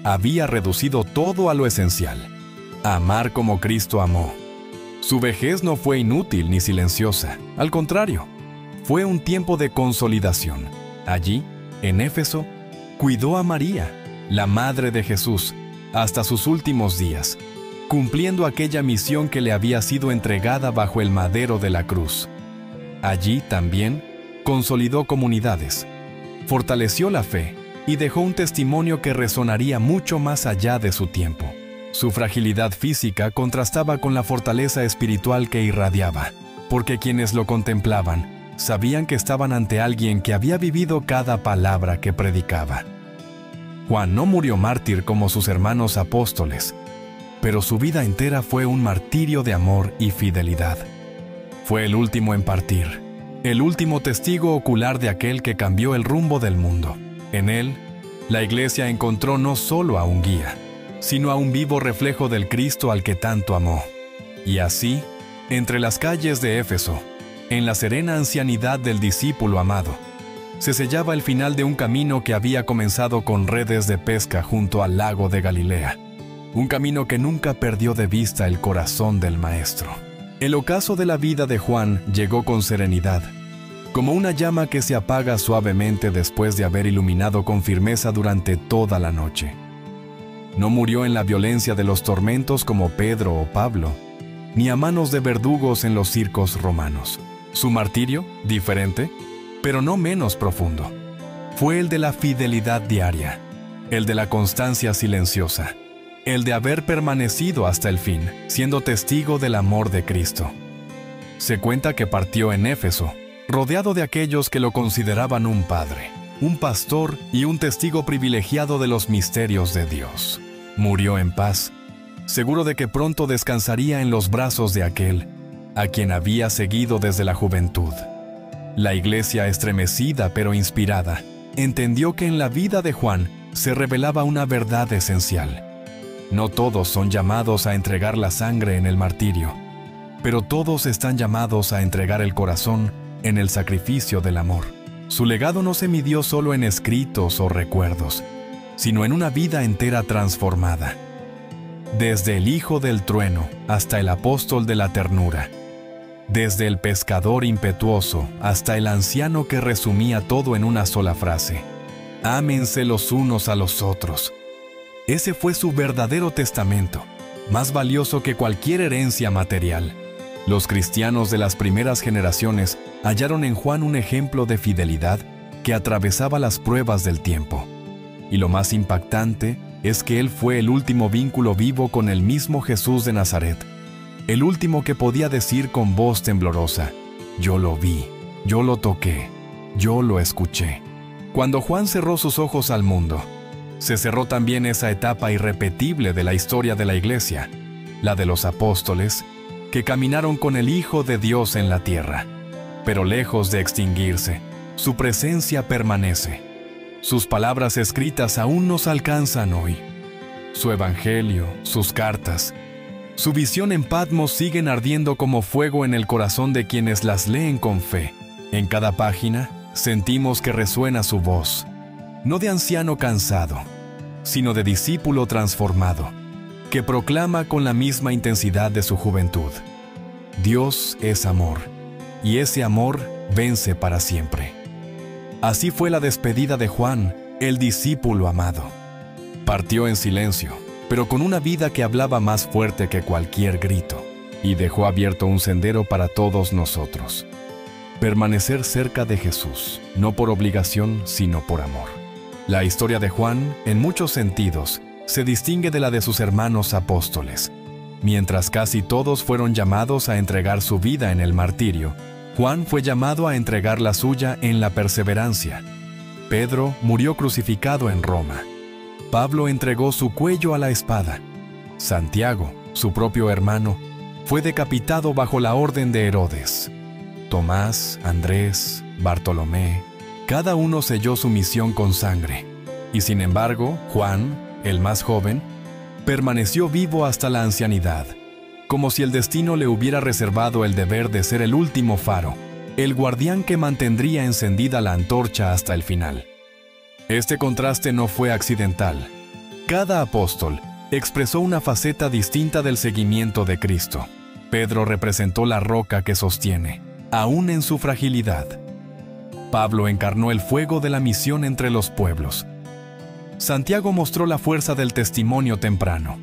había reducido todo a lo esencial: amar como Cristo amó. Su vejez no fue inútil ni silenciosa, al contrario, fue un tiempo de consolidación. Allí, en Éfeso, cuidó a María, la madre de Jesús, hasta sus últimos días, cumpliendo aquella misión que le había sido entregada bajo el madero de la cruz. Allí también consolidó comunidades, fortaleció la fe y dejó un testimonio que resonaría mucho más allá de su tiempo. Su fragilidad física contrastaba con la fortaleza espiritual que irradiaba, porque quienes lo contemplaban sabían que estaban ante alguien que había vivido cada palabra que predicaba. Juan no murió mártir como sus hermanos apóstoles, pero su vida entera fue un martirio de amor y fidelidad. Fue el último en partir, el último testigo ocular de aquel que cambió el rumbo del mundo. En él, la Iglesia encontró no solo a un guía, sino a un vivo reflejo del Cristo al que tanto amó. Y así, entre las calles de Éfeso, en la serena ancianidad del discípulo amado, se sellaba el final de un camino que había comenzado con redes de pesca junto al lago de Galilea. Un camino que nunca perdió de vista el corazón del Maestro. El ocaso de la vida de Juan llegó con serenidad, como una llama que se apaga suavemente después de haber iluminado con firmeza durante toda la noche. No murió en la violencia de los tormentos como Pedro o Pablo, ni a manos de verdugos en los circos romanos. Su martirio, diferente, pero no menos profundo, fue el de la fidelidad diaria, el de la constancia silenciosa, el de haber permanecido hasta el fin, siendo testigo del amor de Cristo. Se cuenta que partió en Éfeso, rodeado de aquellos que lo consideraban un padre, un pastor y un testigo privilegiado de los misterios de Dios. Murió en paz, seguro de que pronto descansaría en los brazos de aquel a quien había seguido desde la juventud. La iglesia, estremecida pero inspirada, entendió que en la vida de Juan se revelaba una verdad esencial. No todos son llamados a entregar la sangre en el martirio, pero todos están llamados a entregar el corazón en el sacrificio del amor. Su legado no se midió solo en escritos o recuerdos, sino en una vida entera transformada. Desde el hijo del trueno hasta el apóstol de la ternura, desde el pescador impetuoso hasta el anciano que resumía todo en una sola frase: ámense los unos a los otros. Ese fue su verdadero testamento, más valioso que cualquier herencia material. Los cristianos de las primeras generaciones hallaron en Juan un ejemplo de fidelidad que atravesaba las pruebas del tiempo. Y lo más impactante es que él fue el último vínculo vivo con el mismo Jesús de Nazaret, el último que podía decir con voz temblorosa: yo lo vi, yo lo toqué, yo lo escuché. Cuando Juan cerró sus ojos al mundo, se cerró también esa etapa irrepetible de la historia de la iglesia, la de los apóstoles, que caminaron con el Hijo de Dios en la tierra. Pero lejos de extinguirse, su presencia permanece. Sus palabras escritas aún nos alcanzan hoy. Su evangelio, sus cartas, su visión en Patmos siguen ardiendo como fuego en el corazón de quienes las leen con fe. En cada página sentimos que resuena su voz, no de anciano cansado, sino de discípulo transformado, que proclama con la misma intensidad de su juventud: Dios es amor, y ese amor vence para siempre. Así fue la despedida de Juan, el discípulo amado. Partió en silencio, pero con una vida que hablaba más fuerte que cualquier grito, y dejó abierto un sendero para todos nosotros. Permanecer cerca de Jesús, no por obligación, sino por amor. La historia de Juan, en muchos sentidos, se distingue de la de sus hermanos apóstoles. Mientras casi todos fueron llamados a entregar su vida en el martirio, Juan fue llamado a entregar la suya en la perseverancia. Pedro murió crucificado en Roma. Pablo entregó su cuello a la espada. Santiago, su propio hermano, fue decapitado bajo la orden de Herodes. Tomás, Andrés, Bartolomé, cada uno selló su misión con sangre. Y sin embargo, Juan, el más joven, permaneció vivo hasta la ancianidad, como si el destino le hubiera reservado el deber de ser el último faro, el guardián que mantendría encendida la antorcha hasta el final. Este contraste no fue accidental. Cada apóstol expresó una faceta distinta del seguimiento de Cristo. Pedro representó la roca que sostiene, aún en su fragilidad. Pablo encarnó el fuego de la misión entre los pueblos. Santiago mostró la fuerza del testimonio temprano,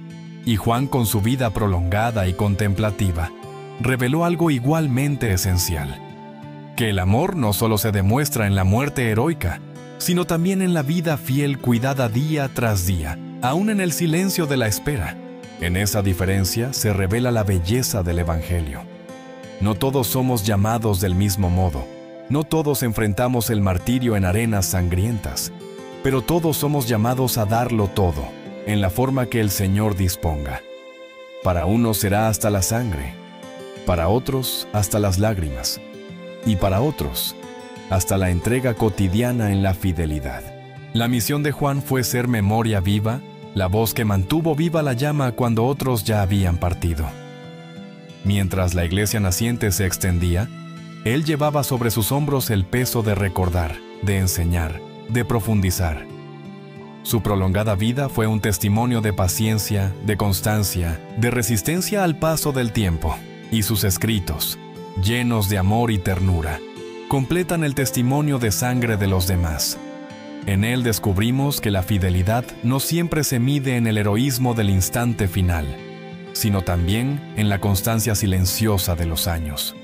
y Juan, con su vida prolongada y contemplativa, reveló algo igualmente esencial: que el amor no solo se demuestra en la muerte heroica, sino también en la vida fiel cuidada día tras día, aún en el silencio de la espera. En esa diferencia se revela la belleza del Evangelio. No todos somos llamados del mismo modo, no todos enfrentamos el martirio en arenas sangrientas, pero todos somos llamados a darlo todo, en la forma que el Señor disponga. Para unos será hasta la sangre, para otros hasta las lágrimas, y para otros hasta la entrega cotidiana en la fidelidad. La misión de Juan fue ser memoria viva, la voz que mantuvo viva la llama cuando otros ya habían partido. Mientras la iglesia naciente se extendía, él llevaba sobre sus hombros el peso de recordar, de enseñar, de profundizar. Su prolongada vida fue un testimonio de paciencia, de constancia, de resistencia al paso del tiempo, y sus escritos, llenos de amor y ternura, completan el testimonio de sangre de los demás. En él descubrimos que la fidelidad no siempre se mide en el heroísmo del instante final, sino también en la constancia silenciosa de los años.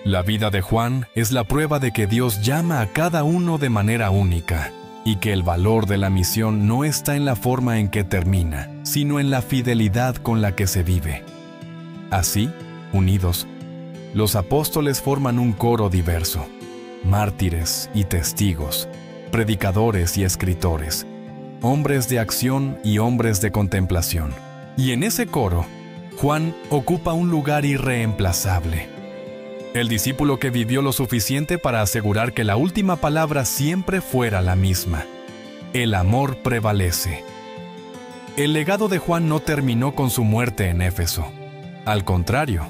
La vida de Juan es la prueba de que Dios llama a cada uno de manera única, y que el valor de la misión no está en la forma en que termina, sino en la fidelidad con la que se vive. Así, unidos, los apóstoles forman un coro diverso: mártires y testigos, predicadores y escritores, hombres de acción y hombres de contemplación. Y en ese coro, Juan ocupa un lugar irreemplazable. El discípulo que vivió lo suficiente para asegurar que la última palabra siempre fuera la misma. El amor prevalece. El legado de Juan no terminó con su muerte en Éfeso. Al contrario,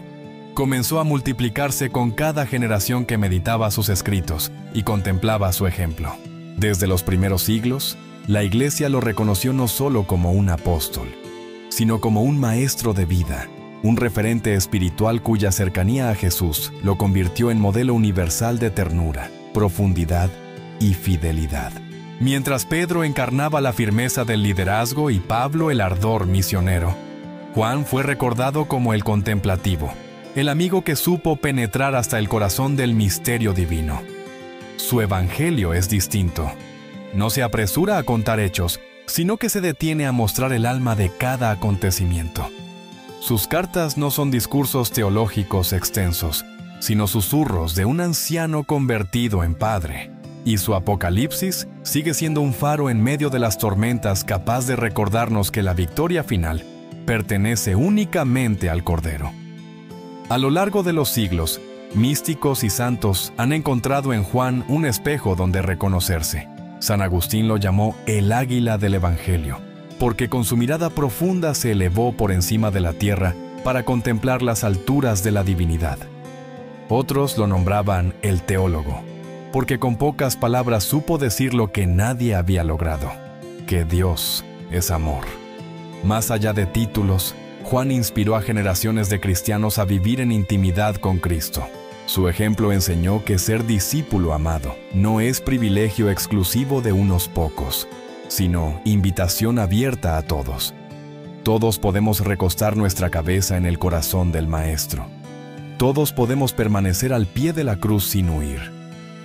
comenzó a multiplicarse con cada generación que meditaba sus escritos y contemplaba su ejemplo. Desde los primeros siglos, la Iglesia lo reconoció no solo como un apóstol, sino como un maestro de vida, un referente espiritual cuya cercanía a Jesús lo convirtió en modelo universal de ternura, profundidad y fidelidad. Mientras Pedro encarnaba la firmeza del liderazgo y Pablo el ardor misionero, Juan fue recordado como el contemplativo, el amigo que supo penetrar hasta el corazón del misterio divino. Su evangelio es distinto. No se apresura a contar hechos, sino que se detiene a mostrar el alma de cada acontecimiento. Sus cartas no son discursos teológicos extensos, sino susurros de un anciano convertido en padre. Y su Apocalipsis sigue siendo un faro en medio de las tormentas, capaz de recordarnos que la victoria final pertenece únicamente al Cordero. A lo largo de los siglos, místicos y santos han encontrado en Juan un espejo donde reconocerse. San Agustín lo llamó el águila del Evangelio, porque con su mirada profunda se elevó por encima de la tierra para contemplar las alturas de la divinidad. Otros lo nombraban el teólogo, porque con pocas palabras supo decir lo que nadie había logrado, que Dios es amor. Más allá de títulos, Juan inspiró a generaciones de cristianos a vivir en intimidad con Cristo. Su ejemplo enseñó que ser discípulo amado no es privilegio exclusivo de unos pocos, sino invitación abierta a todos. Todos podemos recostar nuestra cabeza en el corazón del Maestro. Todos podemos permanecer al pie de la cruz sin huir.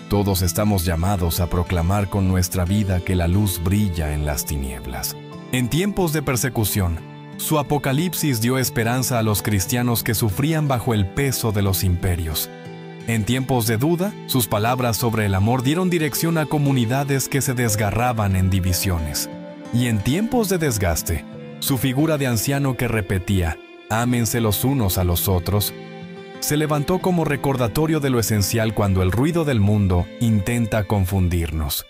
Todos estamos llamados a proclamar con nuestra vida que la luz brilla en las tinieblas. En tiempos de persecución, su Apocalipsis dio esperanza a los cristianos que sufrían bajo el peso de los imperios. En tiempos de duda, sus palabras sobre el amor dieron dirección a comunidades que se desgarraban en divisiones. Y en tiempos de desgaste, su figura de anciano que repetía, ámense los unos a los otros, se levantó como recordatorio de lo esencial cuando el ruido del mundo intenta confundirnos.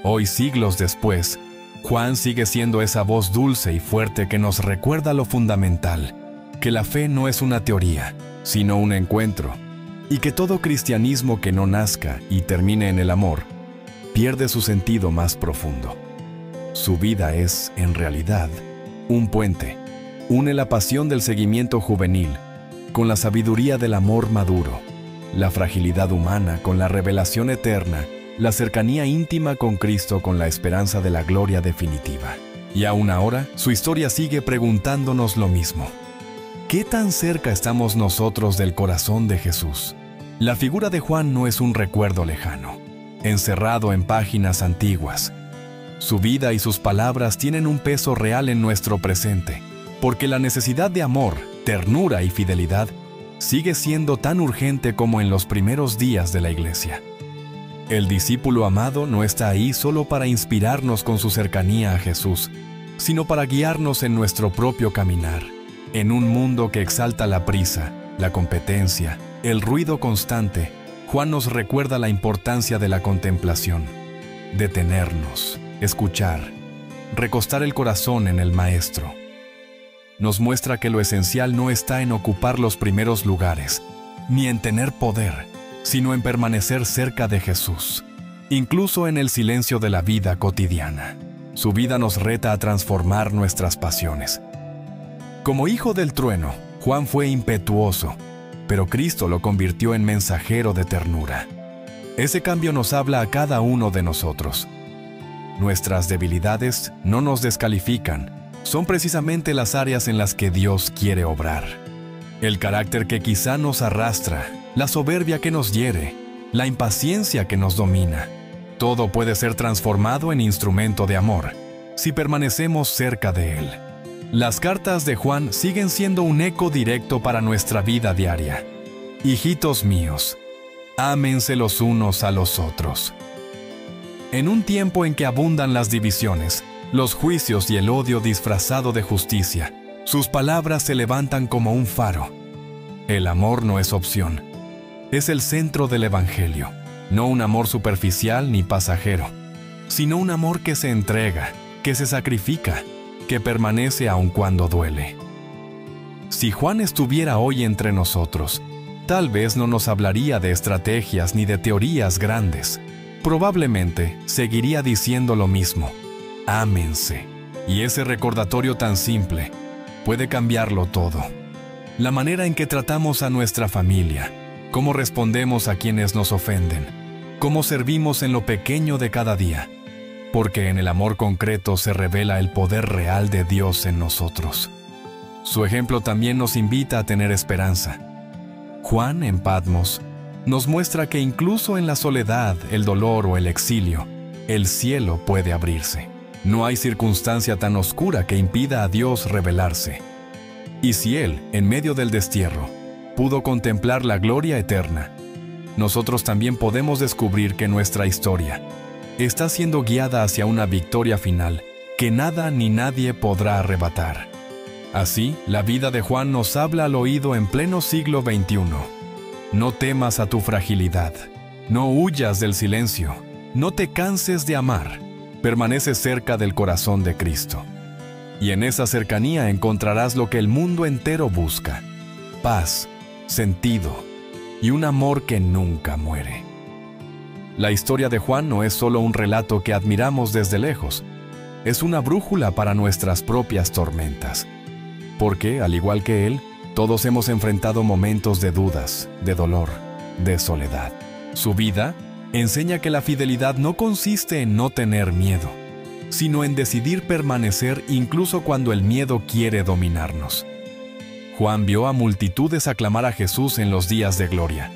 Hoy, siglos después, Juan sigue siendo esa voz dulce y fuerte que nos recuerda lo fundamental, que la fe no es una teoría, sino un encuentro, y que todo cristianismo que no nazca y termine en el amor, pierde su sentido más profundo. Su vida es, en realidad, un puente. Une la pasión del seguimiento juvenil con la sabiduría del amor maduro, la fragilidad humana con la revelación eterna, la cercanía íntima con Cristo con la esperanza de la gloria definitiva. Y aún ahora, su historia sigue preguntándonos lo mismo. ¿Qué tan cerca estamos nosotros del corazón de Jesús? La figura de Juan no es un recuerdo lejano, encerrado en páginas antiguas. Su vida y sus palabras tienen un peso real en nuestro presente, porque la necesidad de amor, ternura y fidelidad sigue siendo tan urgente como en los primeros días de la Iglesia. El discípulo amado no está ahí solo para inspirarnos con su cercanía a Jesús, sino para guiarnos en nuestro propio caminar. En un mundo que exalta la prisa, la competencia, el ruido constante, Juan nos recuerda la importancia de la contemplación, detenernos, escuchar, recostar el corazón en el Maestro. Nos muestra que lo esencial no está en ocupar los primeros lugares, ni en tener poder, sino en permanecer cerca de Jesús, incluso en el silencio de la vida cotidiana. Su vida nos reta a transformar nuestras pasiones. Como hijo del trueno, Juan fue impetuoso, pero Cristo lo convirtió en mensajero de ternura. Ese cambio nos habla a cada uno de nosotros. Nuestras debilidades no nos descalifican, son precisamente las áreas en las que Dios quiere obrar. El carácter que quizá nos arrastra, la soberbia que nos hiere, la impaciencia que nos domina, todo puede ser transformado en instrumento de amor, si permanecemos cerca de Él. Las cartas de Juan siguen siendo un eco directo para nuestra vida diaria. Hijitos míos, ámense los unos a los otros. En un tiempo en que abundan las divisiones, los juicios y el odio disfrazado de justicia. Sus palabras se levantan como un faro. El amor no es opción. Es el centro del Evangelio. No un amor superficial ni pasajero, sino un amor que se entrega, que se sacrifica, que permanece aun cuando duele. Si Juan estuviera hoy entre nosotros, tal vez no nos hablaría de estrategias ni de teorías grandes. Probablemente seguiría diciendo lo mismo: ámense. Y ese recordatorio tan simple puede cambiarlo todo. La manera en que tratamos a nuestra familia, cómo respondemos a quienes nos ofenden, cómo servimos en lo pequeño de cada día, porque en el amor concreto se revela el poder real de Dios en nosotros. Su ejemplo también nos invita a tener esperanza. Juan, en Patmos, nos muestra que incluso en la soledad, el dolor o el exilio, el cielo puede abrirse. No hay circunstancia tan oscura que impida a Dios revelarse. Y si Él, en medio del destierro, pudo contemplar la gloria eterna, nosotros también podemos descubrir que nuestra historia está siendo guiada hacia una victoria final que nada ni nadie podrá arrebatar. Así, la vida de Juan nos habla al oído en pleno siglo XXI. No temas a tu fragilidad, no huyas del silencio, no te canses de amar, permanece cerca del corazón de Cristo. Y en esa cercanía encontrarás lo que el mundo entero busca: paz, sentido y un amor que nunca muere. La historia de Juan no es solo un relato que admiramos desde lejos, es una brújula para nuestras propias tormentas. Porque, al igual que él, todos hemos enfrentado momentos de dudas, de dolor, de soledad. Su vida enseña que la fidelidad no consiste en no tener miedo, sino en decidir permanecer incluso cuando el miedo quiere dominarnos. Juan vio a multitudes aclamar a Jesús en los días de gloria,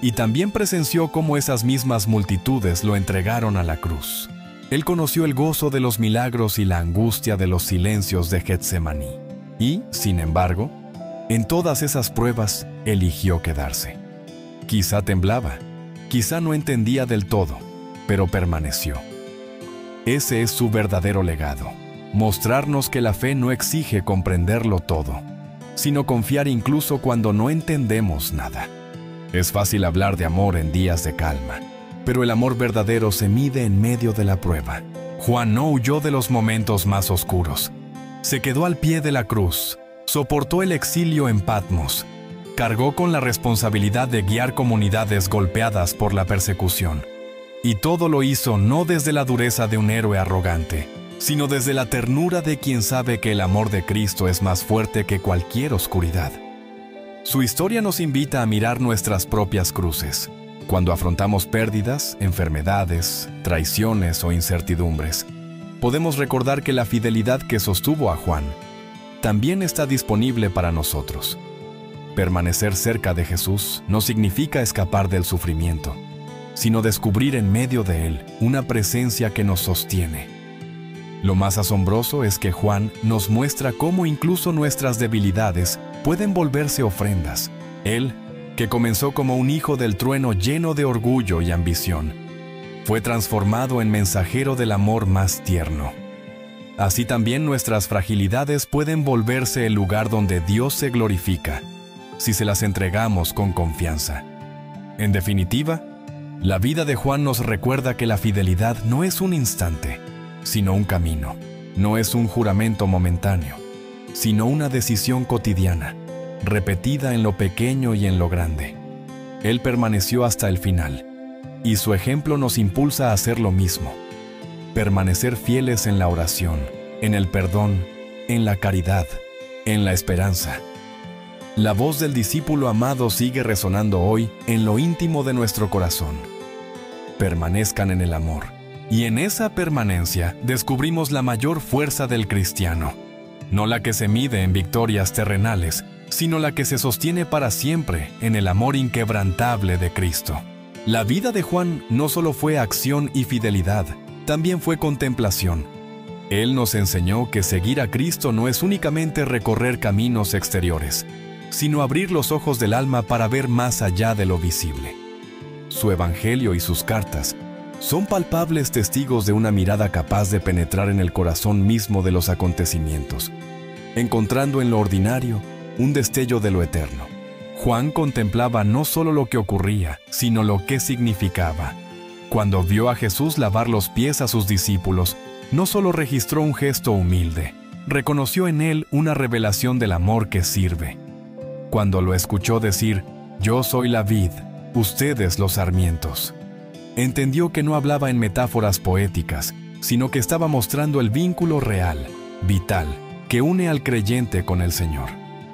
y también presenció cómo esas mismas multitudes lo entregaron a la cruz. Él conoció el gozo de los milagros y la angustia de los silencios de Getsemaní. Y, sin embargo, en todas esas pruebas eligió quedarse. Quizá temblaba, quizá no entendía del todo, pero permaneció. Ese es su verdadero legado: mostrarnos que la fe no exige comprenderlo todo, sino confiar incluso cuando no entendemos nada. Es fácil hablar de amor en días de calma, pero el amor verdadero se mide en medio de la prueba. Juan no huyó de los momentos más oscuros. Se quedó al pie de la cruz, soportó el exilio en Patmos, cargó con la responsabilidad de guiar comunidades golpeadas por la persecución. Y todo lo hizo no desde la dureza de un héroe arrogante, sino desde la ternura de quien sabe que el amor de Cristo es más fuerte que cualquier oscuridad. Su historia nos invita a mirar nuestras propias cruces. Cuando afrontamos pérdidas, enfermedades, traiciones o incertidumbres, podemos recordar que la fidelidad que sostuvo a Juan también está disponible para nosotros. Permanecer cerca de Jesús no significa escapar del sufrimiento, sino descubrir en medio de él una presencia que nos sostiene. Lo más asombroso es que Juan nos muestra cómo incluso nuestras debilidades pueden volverse ofrendas. Él, que comenzó como un hijo del trueno lleno de orgullo y ambición, fue transformado en mensajero del amor más tierno. Así también nuestras fragilidades pueden volverse el lugar donde Dios se glorifica, si se las entregamos con confianza. En definitiva, la vida de Juan nos recuerda que la fidelidad no es un instante, sino un camino. No es un juramento momentáneo, sino una decisión cotidiana, repetida en lo pequeño y en lo grande. Él permaneció hasta el final, y su ejemplo nos impulsa a hacer lo mismo: permanecer fieles en la oración, en el perdón, en la caridad, en la esperanza. La voz del discípulo amado sigue resonando hoy en lo íntimo de nuestro corazón. Permanezcan en el amor, y en esa permanencia descubrimos la mayor fuerza del cristiano, no la que se mide en victorias terrenales, sino la que se sostiene para siempre en el amor inquebrantable de Cristo. La vida de Juan no solo fue acción y fidelidad, también fue contemplación. Él nos enseñó que seguir a Cristo no es únicamente recorrer caminos exteriores, sino abrir los ojos del alma para ver más allá de lo visible. Su evangelio y sus cartas son palpables testigos de una mirada capaz de penetrar en el corazón mismo de los acontecimientos, encontrando en lo ordinario un destello de lo eterno. Juan contemplaba no solo lo que ocurría, sino lo que significaba. Cuando vio a Jesús lavar los pies a sus discípulos, no solo registró un gesto humilde, reconoció en él una revelación del amor que sirve. Cuando lo escuchó decir, «Yo soy la vid, ustedes los sarmientos», entendió que no hablaba en metáforas poéticas, sino que estaba mostrando el vínculo real, vital, que une al creyente con el Señor.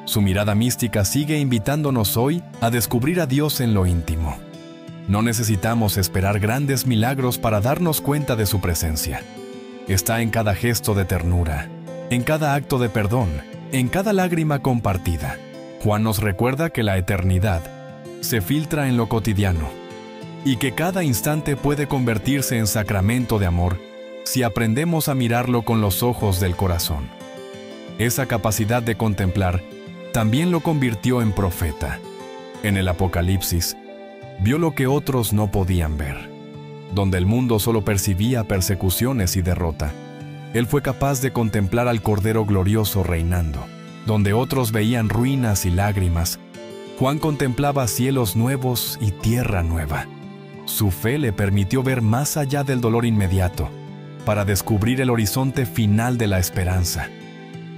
Su mirada mística sigue invitándonos hoy a descubrir a Dios en lo íntimo. No necesitamos esperar grandes milagros para darnos cuenta de su presencia. Está en cada gesto de ternura, en cada acto de perdón, en cada lágrima compartida. Juan nos recuerda que la eternidad se filtra en lo cotidiano y que cada instante puede convertirse en sacramento de amor si aprendemos a mirarlo con los ojos del corazón. Esa capacidad de contemplar también lo convirtió en profeta. En el Apocalipsis, vio lo que otros no podían ver. Donde el mundo solo percibía persecuciones y derrota, él fue capaz de contemplar al Cordero glorioso reinando. Donde otros veían ruinas y lágrimas, Juan contemplaba cielos nuevos y tierra nueva. Su fe le permitió ver más allá del dolor inmediato, para descubrir el horizonte final de la esperanza.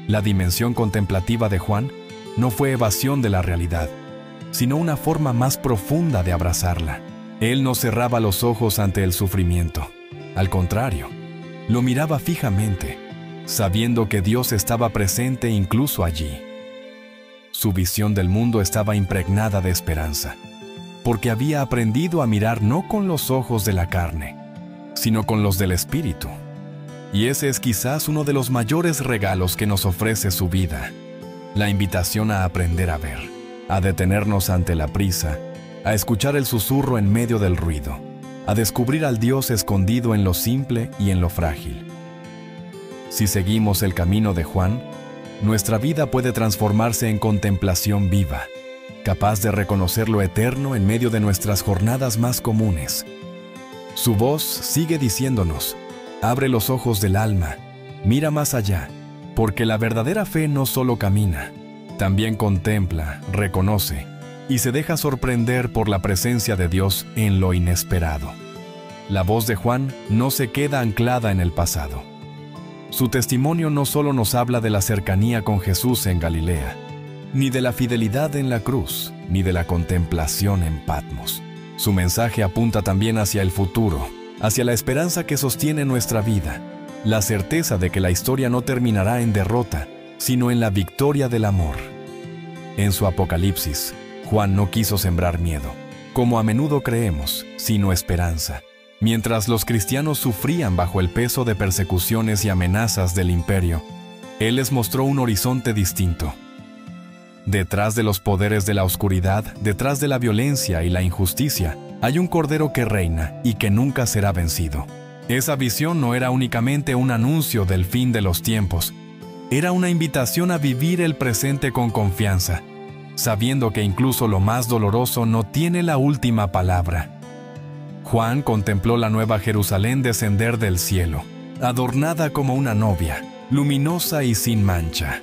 La dimensión contemplativa de Juan no fue evasión de la realidad, sino una forma más profunda de abrazarla. Él no cerraba los ojos ante el sufrimiento. Al contrario, lo miraba fijamente, sabiendo que Dios estaba presente incluso allí. Su visión del mundo estaba impregnada de esperanza, porque había aprendido a mirar no con los ojos de la carne, sino con los del Espíritu. Y ese es quizás uno de los mayores regalos que nos ofrece su vida, la invitación a aprender a ver, a detenernos ante la prisa, a escuchar el susurro en medio del ruido, a descubrir al Dios escondido en lo simple y en lo frágil. Si seguimos el camino de Juan, nuestra vida puede transformarse en contemplación viva, capaz de reconocer lo eterno en medio de nuestras jornadas más comunes. Su voz sigue diciéndonos, abre los ojos del alma, mira más allá, porque la verdadera fe no solo camina, también contempla, reconoce y se deja sorprender por la presencia de Dios en lo inesperado. La voz de Juan no se queda anclada en el pasado. Su testimonio no solo nos habla de la cercanía con Jesús en Galilea, ni de la fidelidad en la cruz, ni de la contemplación en Patmos. Su mensaje apunta también hacia el futuro, hacia la esperanza que sostiene nuestra vida, la certeza de que la historia no terminará en derrota, sino en la victoria del amor. En su Apocalipsis, Juan no quiso sembrar miedo, como a menudo creemos, sino esperanza. Mientras los cristianos sufrían bajo el peso de persecuciones y amenazas del imperio, él les mostró un horizonte distinto. Detrás de los poderes de la oscuridad, detrás de la violencia y la injusticia, hay un Cordero que reina y que nunca será vencido. Esa visión no era únicamente un anuncio del fin de los tiempos, era una invitación a vivir el presente con confianza, sabiendo que incluso lo más doloroso no tiene la última palabra. Juan contempló la nueva Jerusalén descender del cielo, adornada como una novia, luminosa y sin mancha.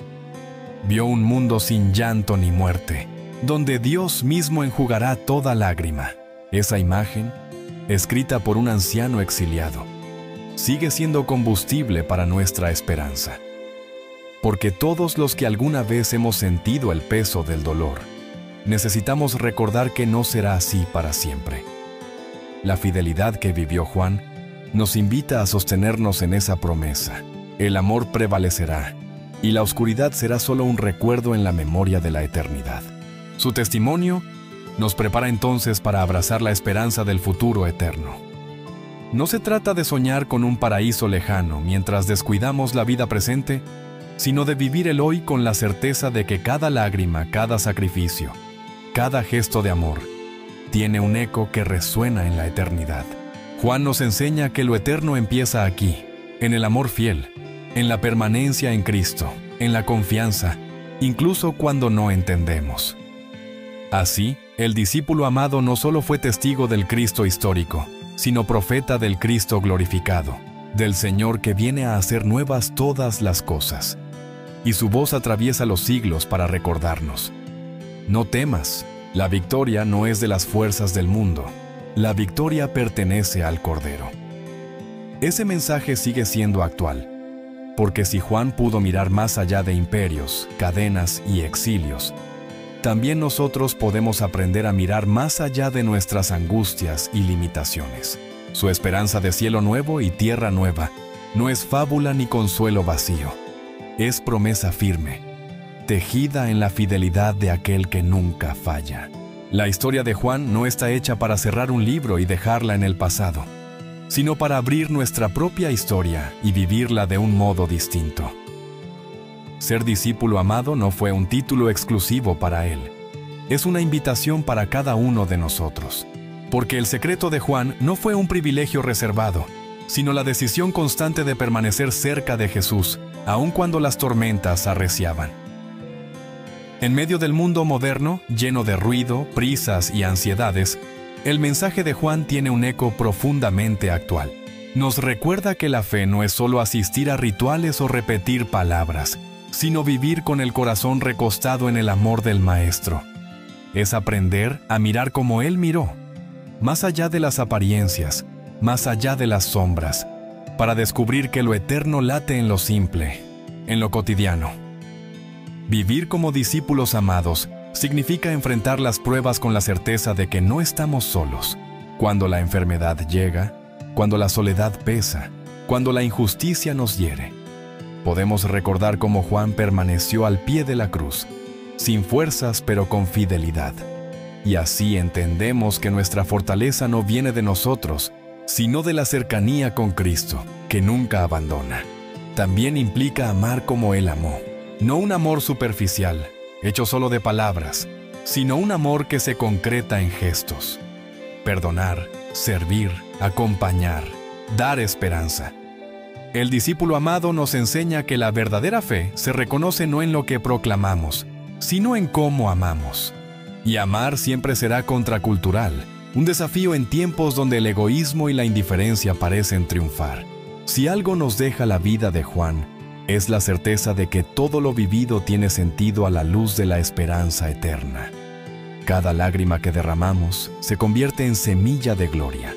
Vio un mundo sin llanto ni muerte, donde Dios mismo enjugará toda lágrima. Esa imagen, escrita por un anciano exiliado, sigue siendo combustible para nuestra esperanza. Porque todos los que alguna vez hemos sentido el peso del dolor, necesitamos recordar que no será así para siempre. La fidelidad que vivió Juan nos invita a sostenernos en esa promesa. El amor prevalecerá, y la oscuridad será solo un recuerdo en la memoria de la eternidad. Su testimonio nos prepara entonces para abrazar la esperanza del futuro eterno. No se trata de soñar con un paraíso lejano mientras descuidamos la vida presente, sino de vivir el hoy con la certeza de que cada lágrima, cada sacrificio, cada gesto de amor, tiene un eco que resuena en la eternidad. Juan nos enseña que lo eterno empieza aquí, en el amor fiel, en la permanencia en Cristo, en la confianza, incluso cuando no entendemos. Así, el discípulo amado no solo fue testigo del Cristo histórico, sino profeta del Cristo glorificado, del Señor que viene a hacer nuevas todas las cosas. Y su voz atraviesa los siglos para recordarnos: no temas, la victoria no es de las fuerzas del mundo, la victoria pertenece al Cordero. Ese mensaje sigue siendo actual, porque si Juan pudo mirar más allá de imperios, cadenas y exilios, también nosotros podemos aprender a mirar más allá de nuestras angustias y limitaciones. Su esperanza de cielo nuevo y tierra nueva no es fábula ni consuelo vacío, es promesa firme, tejida en la fidelidad de aquel que nunca falla. La historia de Juan no está hecha para cerrar un libro y dejarla en el pasado, sino para abrir nuestra propia historia y vivirla de un modo distinto. Ser discípulo amado no fue un título exclusivo para él. Es una invitación para cada uno de nosotros. Porque el secreto de Juan no fue un privilegio reservado, sino la decisión constante de permanecer cerca de Jesús, aun cuando las tormentas arreciaban. En medio del mundo moderno, lleno de ruido, prisas y ansiedades, el mensaje de Juan tiene un eco profundamente actual. Nos recuerda que la fe no es solo asistir a rituales o repetir palabras, sino vivir con el corazón recostado en el amor del Maestro. Es aprender a mirar como Él miró, más allá de las apariencias, más allá de las sombras, para descubrir que lo eterno late en lo simple, en lo cotidiano. Vivir como discípulos amados significa enfrentar las pruebas con la certeza de que no estamos solos. Cuando la enfermedad llega, cuando la soledad pesa, cuando la injusticia nos hiere, podemos recordar cómo Juan permaneció al pie de la cruz, sin fuerzas pero con fidelidad. Y así entendemos que nuestra fortaleza no viene de nosotros, sino de la cercanía con Cristo, que nunca abandona. También implica amar como Él amó. No un amor superficial, hecho solo de palabras, sino un amor que se concreta en gestos. Perdonar, servir, acompañar, dar esperanza. El discípulo amado nos enseña que la verdadera fe se reconoce no en lo que proclamamos, sino en cómo amamos. Y amar siempre será contracultural, un desafío en tiempos donde el egoísmo y la indiferencia parecen triunfar. Si algo nos deja la vida de Juan, es la certeza de que todo lo vivido tiene sentido a la luz de la esperanza eterna. Cada lágrima que derramamos se convierte en semilla de gloria.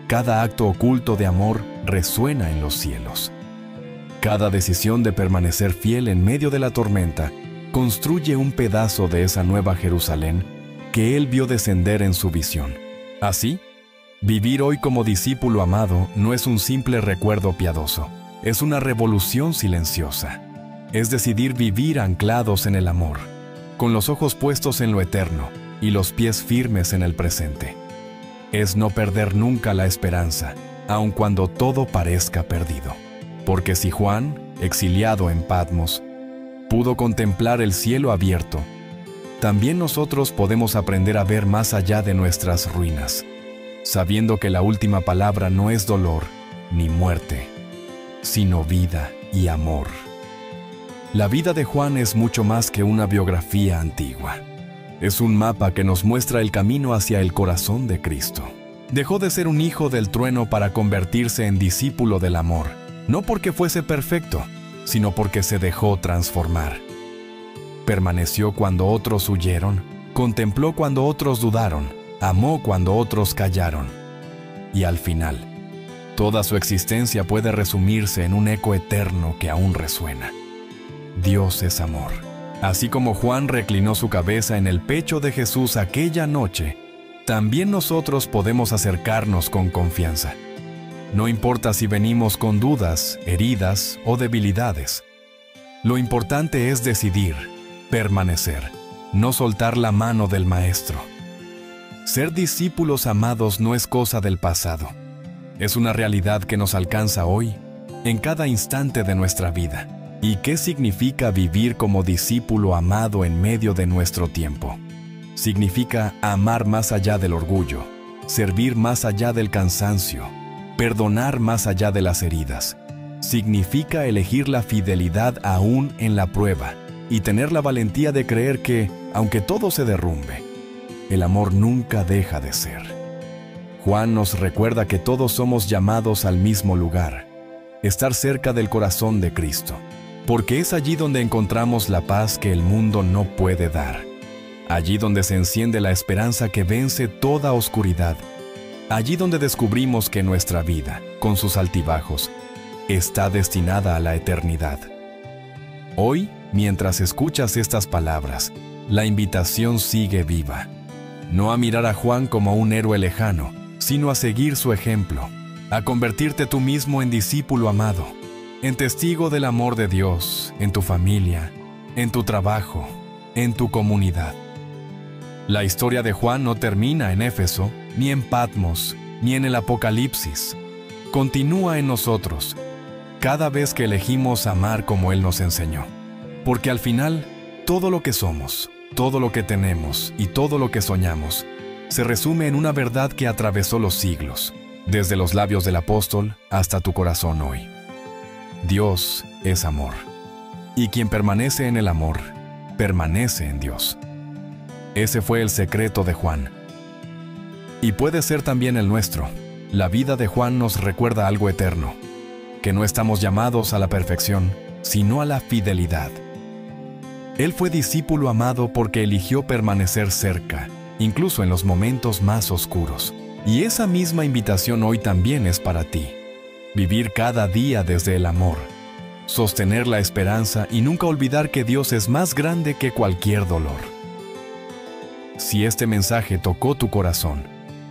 Cada acto oculto de amor resuena en los cielos. Cada decisión de permanecer fiel en medio de la tormenta construye un pedazo de esa nueva Jerusalén que Él vio descender en su visión. Así, vivir hoy como discípulo amado no es un simple recuerdo piadoso, es una revolución silenciosa. Es decidir vivir anclados en el amor, con los ojos puestos en lo eterno y los pies firmes en el presente. Es no perder nunca la esperanza, aun cuando todo parezca perdido. Porque si Juan, exiliado en Patmos, pudo contemplar el cielo abierto, también nosotros podemos aprender a ver más allá de nuestras ruinas, sabiendo que la última palabra no es dolor ni muerte, sino vida y amor. La vida de Juan es mucho más que una biografía antigua. Es un mapa que nos muestra el camino hacia el corazón de Cristo. Dejó de ser un hijo del trueno para convertirse en discípulo del amor, no porque fuese perfecto, sino porque se dejó transformar. Permaneció cuando otros huyeron, contempló cuando otros dudaron, amó cuando otros callaron. Y al final, toda su existencia puede resumirse en un eco eterno que aún resuena. Dios es amor. Así como Juan reclinó su cabeza en el pecho de Jesús aquella noche, también nosotros podemos acercarnos con confianza. No importa si venimos con dudas, heridas o debilidades. Lo importante es decidir, permanecer, no soltar la mano del Maestro. Ser discípulos amados no es cosa del pasado. Es una realidad que nos alcanza hoy, en cada instante de nuestra vida. ¿Y qué significa vivir como discípulo amado en medio de nuestro tiempo? Significa amar más allá del orgullo, servir más allá del cansancio, perdonar más allá de las heridas. Significa elegir la fidelidad aún en la prueba y tener la valentía de creer que, aunque todo se derrumbe, el amor nunca deja de ser. Juan nos recuerda que todos somos llamados al mismo lugar, estar cerca del corazón de Cristo, porque es allí donde encontramos la paz que el mundo no puede dar, allí donde se enciende la esperanza que vence toda oscuridad, allí donde descubrimos que nuestra vida, con sus altibajos, está destinada a la eternidad. Hoy, mientras escuchas estas palabras, la invitación sigue viva. No a mirar a Juan como un héroe lejano, sino a seguir su ejemplo, a convertirte tú mismo en discípulo amado, en testigo del amor de Dios, en tu familia, en tu trabajo, en tu comunidad. La historia de Juan no termina en Éfeso, ni en Patmos, ni en el Apocalipsis. Continúa en nosotros, cada vez que elegimos amar como Él nos enseñó. Porque al final, todo lo que somos, todo lo que tenemos y todo lo que soñamos, se resume en una verdad que atravesó los siglos, desde los labios del apóstol hasta tu corazón hoy. Dios es amor, y quien permanece en el amor, permanece en Dios. Ese fue el secreto de Juan. Y puede ser también el nuestro. La vida de Juan nos recuerda algo eterno, que no estamos llamados a la perfección, sino a la fidelidad. Él fue discípulo amado porque eligió permanecer cerca, incluso en los momentos más oscuros. Y esa misma invitación hoy también es para ti. Vivir cada día desde el amor, sostener la esperanza y nunca olvidar que Dios es más grande que cualquier dolor. Si este mensaje tocó tu corazón,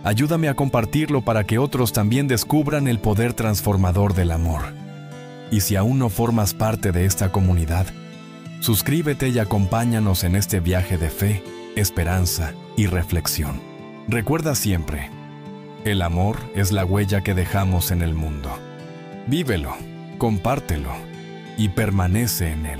ayúdame a compartirlo para que otros también descubran el poder transformador del amor. Y si aún no formas parte de esta comunidad, suscríbete y acompáñanos en este viaje de fe, esperanza y reflexión. Recuerda siempre, el amor es la huella que dejamos en el mundo. Vívelo, compártelo y permanece en él.